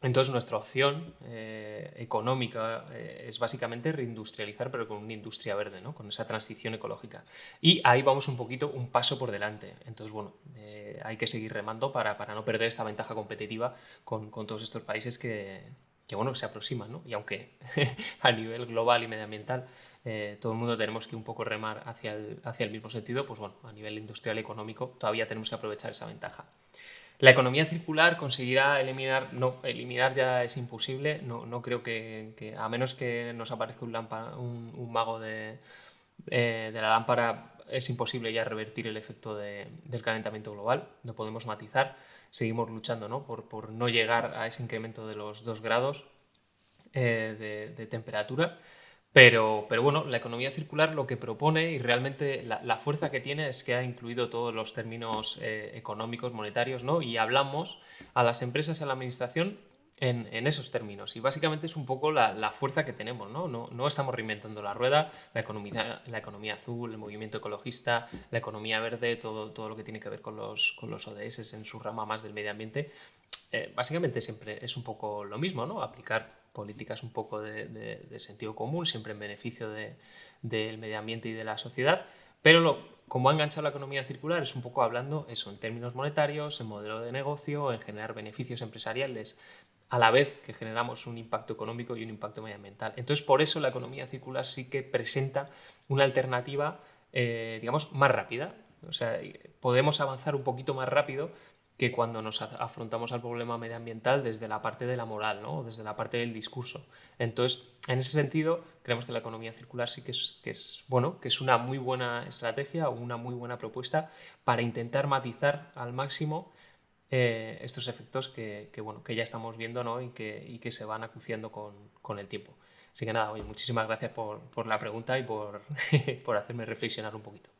Entonces nuestra opción económica es básicamente reindustrializar, pero con una industria verde, ¿no? Con esa transición ecológica. Y ahí vamos un paso por delante. Entonces, bueno, hay que seguir remando para no perder esta ventaja competitiva con todos estos países que se aproximan, ¿no? Y aunque a nivel global y medioambiental todo el mundo tenemos que un poco remar hacia el mismo sentido, pues bueno, a nivel industrial y económico todavía tenemos que aprovechar esa ventaja. La economía circular conseguirá eliminar, no, eliminar ya es imposible, no creo que a menos que nos aparezca un mago de la lámpara, es imposible ya revertir el efecto del calentamiento global, no podemos matizar. Seguimos luchando, ¿no? por no llegar a ese incremento de los 2 grados de temperatura. Pero bueno, la economía circular lo que propone y realmente la fuerza que tiene es que ha incluido todos los términos económicos, monetarios, ¿no? Y hablamos a las empresas, a la administración en esos términos. Y básicamente es un poco la fuerza que tenemos, ¿no? No estamos reinventando la rueda, la economía azul, el movimiento ecologista, la economía verde, todo lo que tiene que ver con los ODS en su rama más del medio ambiente. Básicamente siempre es un poco lo mismo, ¿no? Aplicar políticas un poco de sentido común, siempre en beneficio del medio ambiente y de la sociedad, pero como ha enganchado la economía circular es un poco hablando eso en términos monetarios, en modelo de negocio, en generar beneficios empresariales, a la vez que generamos un impacto económico y un impacto medioambiental. Entonces, por eso la economía circular sí que presenta una alternativa, digamos, más rápida. O sea, podemos avanzar un poquito más rápido que cuando nos afrontamos al problema medioambiental desde la parte de la moral, ¿no? Desde la parte del discurso. Entonces, en ese sentido, creemos que la economía circular sí que es una muy buena estrategia o una muy buena propuesta para intentar matizar al máximo estos efectos que ya estamos viendo, ¿no? y que se van acuciando con el tiempo. Así que nada, oye, muchísimas gracias por la pregunta y por hacerme reflexionar un poquito.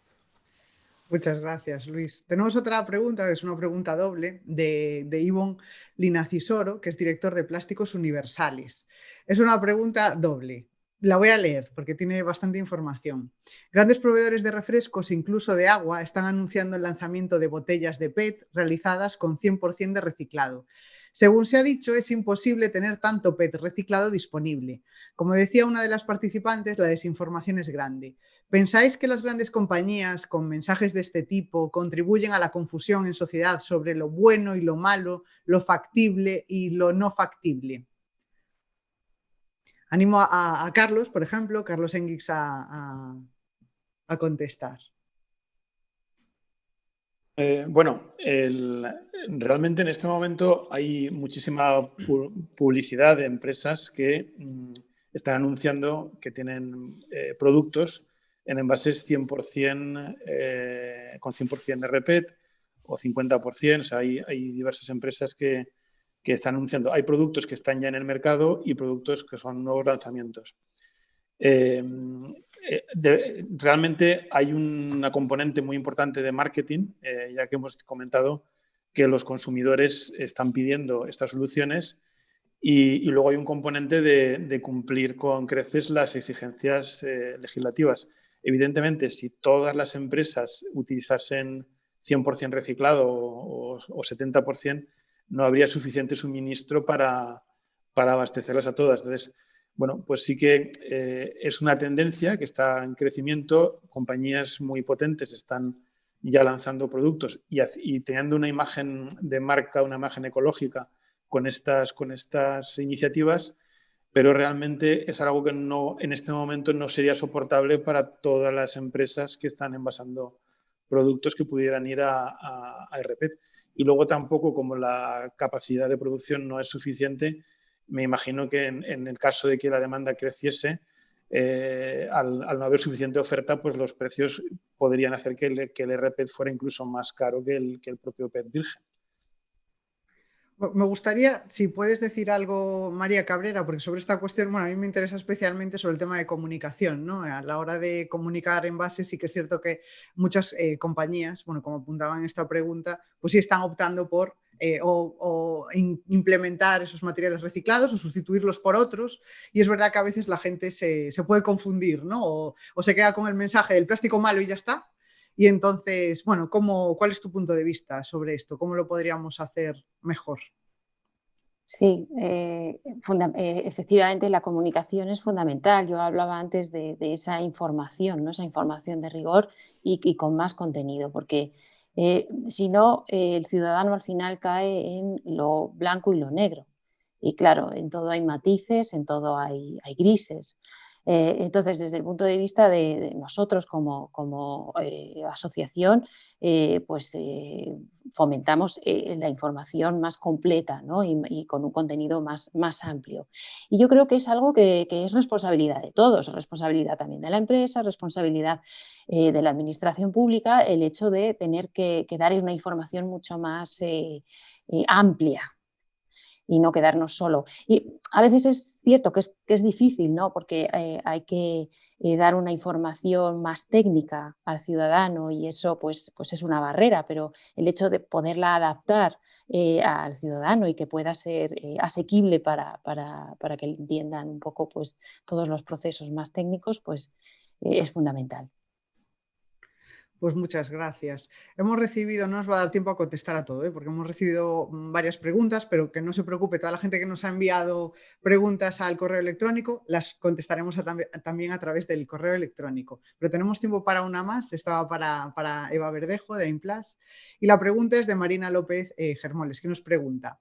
Muchas gracias, Luis. Tenemos otra pregunta, que es una pregunta doble, de Ivonne Linacisoro, que es director de Plásticos Universales. Es una pregunta doble. La voy a leer porque tiene bastante información. Grandes proveedores de refrescos, incluso de agua, están anunciando el lanzamiento de botellas de PET realizadas con 100% de reciclado. Según se ha dicho, es imposible tener tanto PET reciclado disponible. Como decía una de las participantes, la desinformación es grande. ¿Pensáis que las grandes compañías con mensajes de este tipo contribuyen a la confusión en sociedad sobre lo bueno y lo malo, lo factible y lo no factible? Animo a Carlos, por ejemplo, Carlos Enguix, a contestar. Realmente en este momento hay muchísima publicidad de empresas que están anunciando que tienen productos en envases 100%, con 100% de RPET o 50%. O sea, hay diversas empresas que están anunciando. Hay productos que están ya en el mercado y productos que son nuevos lanzamientos. Realmente hay una componente muy importante de marketing, ya que hemos comentado que los consumidores están pidiendo estas soluciones y luego hay un componente de cumplir con creces las exigencias legislativas. Evidentemente, si todas las empresas utilizasen 100% reciclado o 70%, no habría suficiente suministro para abastecerlas a todas. Entonces, bueno, pues sí que es una tendencia que está en crecimiento. Compañías muy potentes están ya lanzando productos y teniendo una imagen de marca, una imagen ecológica con estas iniciativas, pero realmente es algo que en este momento no sería soportable para todas las empresas que están envasando productos que pudieran ir a RPET. Y luego tampoco, como la capacidad de producción no es suficiente, me imagino que en el caso de que la demanda creciese, al no haber suficiente oferta, pues los precios podrían hacer que el RPET fuera incluso más caro que el propio PET virgen. Me gustaría, si puedes decir algo, María Cabrera, porque sobre esta cuestión, bueno, a mí me interesa especialmente sobre el tema de comunicación, ¿no? A la hora de comunicar envases, sí que es cierto que muchas compañías, bueno, como apuntaban en esta pregunta, pues sí están optando por implementar esos materiales reciclados o sustituirlos por otros, y es verdad que a veces la gente se puede confundir, ¿no? O se queda con el mensaje del plástico malo y ya está. Y entonces, bueno, ¿cuál es tu punto de vista sobre esto? ¿Cómo lo podríamos hacer mejor? Sí, efectivamente la comunicación es fundamental. Yo hablaba antes de esa información, ¿no? Esa información de rigor y con más contenido, porque si no, el ciudadano al final cae en lo blanco y lo negro. Y claro, en todo hay matices, en todo hay grises. Entonces, desde el punto de vista de nosotros como asociación, pues fomentamos la información más completa, ¿no? y con un contenido más amplio. Y yo creo que es algo que es responsabilidad de todos, responsabilidad también de la empresa, responsabilidad de la administración pública, el hecho de tener que dar una información mucho más amplia y no quedarnos solo. Y a veces es cierto que es difícil, ¿no? Porque hay que dar una información más técnica al ciudadano y eso pues es una barrera, pero el hecho de poderla adaptar al ciudadano y que pueda ser asequible para que entiendan un poco pues, todos los procesos más técnicos, pues es fundamental. Pues muchas gracias. Hemos recibido, no nos va a dar tiempo a contestar a todo, porque hemos recibido varias preguntas, pero que no se preocupe, toda la gente que nos ha enviado preguntas al correo electrónico las contestaremos también a través del correo electrónico. Pero tenemos tiempo para una más, estaba para Eva Verdejo de Implas, y la pregunta es de Marina López Germoles, que nos pregunta: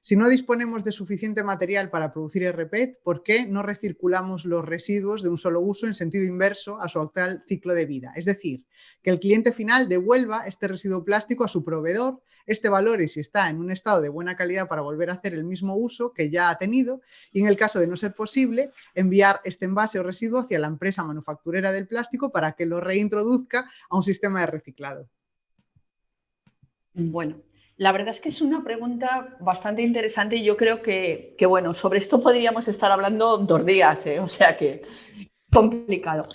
si no disponemos de suficiente material para producir RPET, ¿por qué no recirculamos los residuos de un solo uso en sentido inverso a su actual ciclo de vida? Es decir, que el cliente final devuelva este residuo plástico a su proveedor, este valore si está en un estado de buena calidad para volver a hacer el mismo uso que ya ha tenido, y en el caso de no ser posible, enviar este envase o residuo hacia la empresa manufacturera del plástico para que lo reintroduzca a un sistema de reciclado. Bueno, la verdad es que es una pregunta bastante interesante y yo creo que bueno, sobre esto podríamos estar hablando 2 días, o sea que complicado.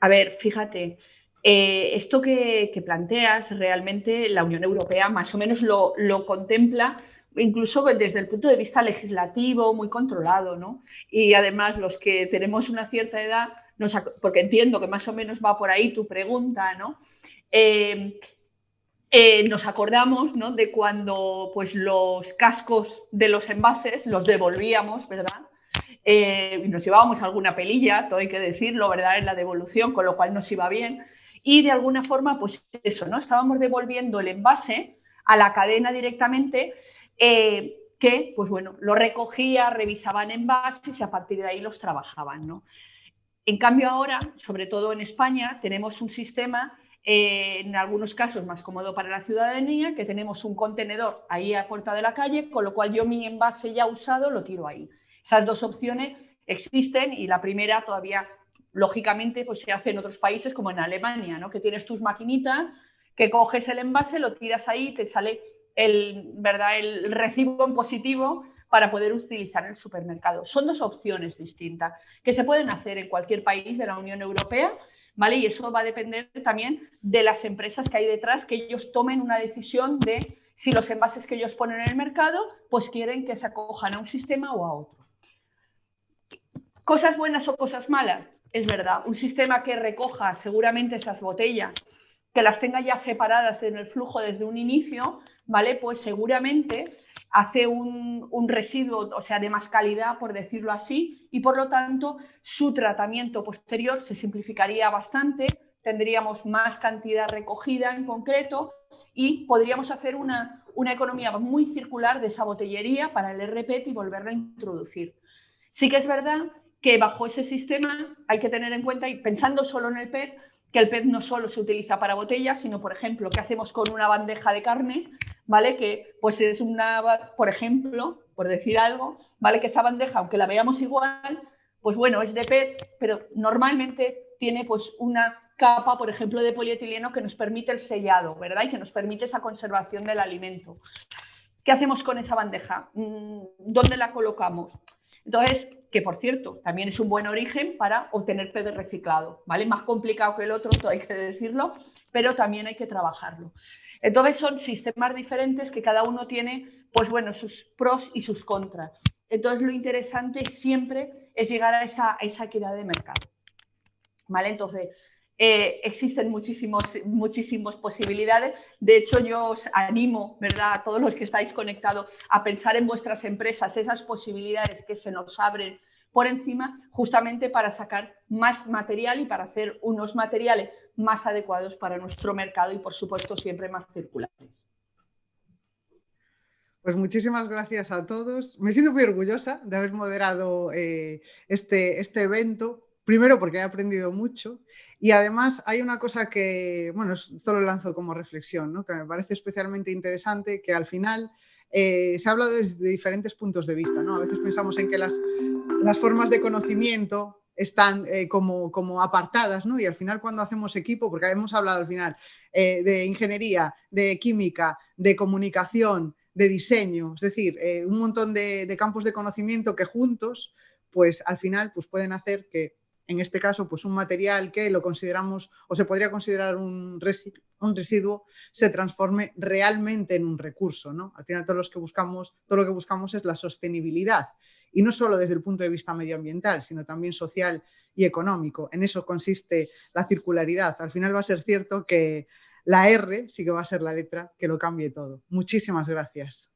A ver, fíjate, esto que planteas realmente la Unión Europea más o menos lo contempla, incluso desde el punto de vista legislativo, muy controlado, ¿no? Y además los que tenemos una cierta edad, porque entiendo que más o menos va por ahí tu pregunta, ¿no? Nos acordamos, ¿no?, de cuando pues, los cascos de los envases los devolvíamos, ¿verdad? Y nos llevábamos alguna pelilla, todo hay que decirlo, ¿verdad?, en la devolución, con lo cual nos iba bien. Y de alguna forma, pues eso, ¿no? Estábamos devolviendo el envase a la cadena directamente, que, pues bueno, lo recogía, revisaban envases y a partir de ahí los trabajaban, ¿no? En cambio ahora, sobre todo en España, tenemos un sistema en algunos casos más cómodo para la ciudadanía, que tenemos un contenedor ahí a puerta de la calle, con lo cual yo mi envase ya usado lo tiro ahí. Esas 2 opciones existen y la primera todavía, lógicamente, pues se hace en otros países como en Alemania, ¿no?, que tienes tus maquinitas, que coges el envase, lo tiras ahí y te sale el recibo en positivo para poder utilizar en el supermercado. Son 2 opciones distintas que se pueden hacer en cualquier país de la Unión Europea, ¿vale? Y eso va a depender también de las empresas que hay detrás, que ellos tomen una decisión de si los envases que ellos ponen en el mercado, pues quieren que se acojan a un sistema o a otro. ¿Cosas buenas o cosas malas? es verdad. Un sistema que recoja seguramente esas botellas, que las tenga ya separadas en el flujo desde un inicio, ¿vale? Pues seguramente hace un residuo, o sea, de más calidad, por decirlo así, y por lo tanto su tratamiento posterior se simplificaría bastante, tendríamos más cantidad recogida en concreto y podríamos hacer una economía muy circular de esa botellería para el RPET y volverla a introducir. Sí que es verdad que bajo ese sistema hay que tener en cuenta, y pensando solo en el PET, que el PET no solo se utiliza para botellas, sino, por ejemplo, ¿qué hacemos con una bandeja de carne? ¿Vale? Que pues es por ejemplo, por decir algo, ¿vale? Que esa bandeja, aunque la veamos igual, pues bueno, es de PET, pero normalmente tiene pues una capa, por ejemplo, de polietileno que nos permite el sellado, ¿verdad? Y que nos permite esa conservación del alimento. ¿Qué hacemos con esa bandeja? ¿Dónde la colocamos? Entonces, que por cierto, también es un buen origen para obtener PET reciclado, ¿vale? Más complicado que el otro, todo hay que decirlo, pero también hay que trabajarlo. Entonces son sistemas diferentes que cada uno tiene, pues bueno, sus pros y sus contras. Entonces lo interesante siempre es llegar a esa equidad de mercado, ¿vale? Entonces, existen muchísimas posibilidades. De hecho, yo os animo, ¿verdad?, a todos los que estáis conectados a pensar en vuestras empresas, esas posibilidades que se nos abren por encima, justamente para sacar más material y para hacer unos materiales más adecuados para nuestro mercado y, por supuesto, siempre más circulares. Pues muchísimas gracias a todos. Me siento muy orgullosa de haber moderado este evento. Primero porque he aprendido mucho y además hay una cosa que, bueno, esto lo lanzo como reflexión, ¿no? Que me parece especialmente interesante, que al final se ha hablado desde diferentes puntos de vista, ¿no? A veces pensamos en que las formas de conocimiento están como apartadas, ¿no? Y al final cuando hacemos equipo, porque hemos hablado al final de ingeniería, de química, de comunicación, de diseño, es decir, un montón de campos de conocimiento que juntos, pues al final pues pueden hacer que en este caso, pues un material que lo consideramos o se podría considerar un residuo se transforme realmente en un recurso, ¿no? Al final todo lo que buscamos es la sostenibilidad y no solo desde el punto de vista medioambiental, sino también social y económico. En eso consiste la circularidad. Al final va a ser cierto que la R sí que va a ser la letra que lo cambie todo. Muchísimas gracias.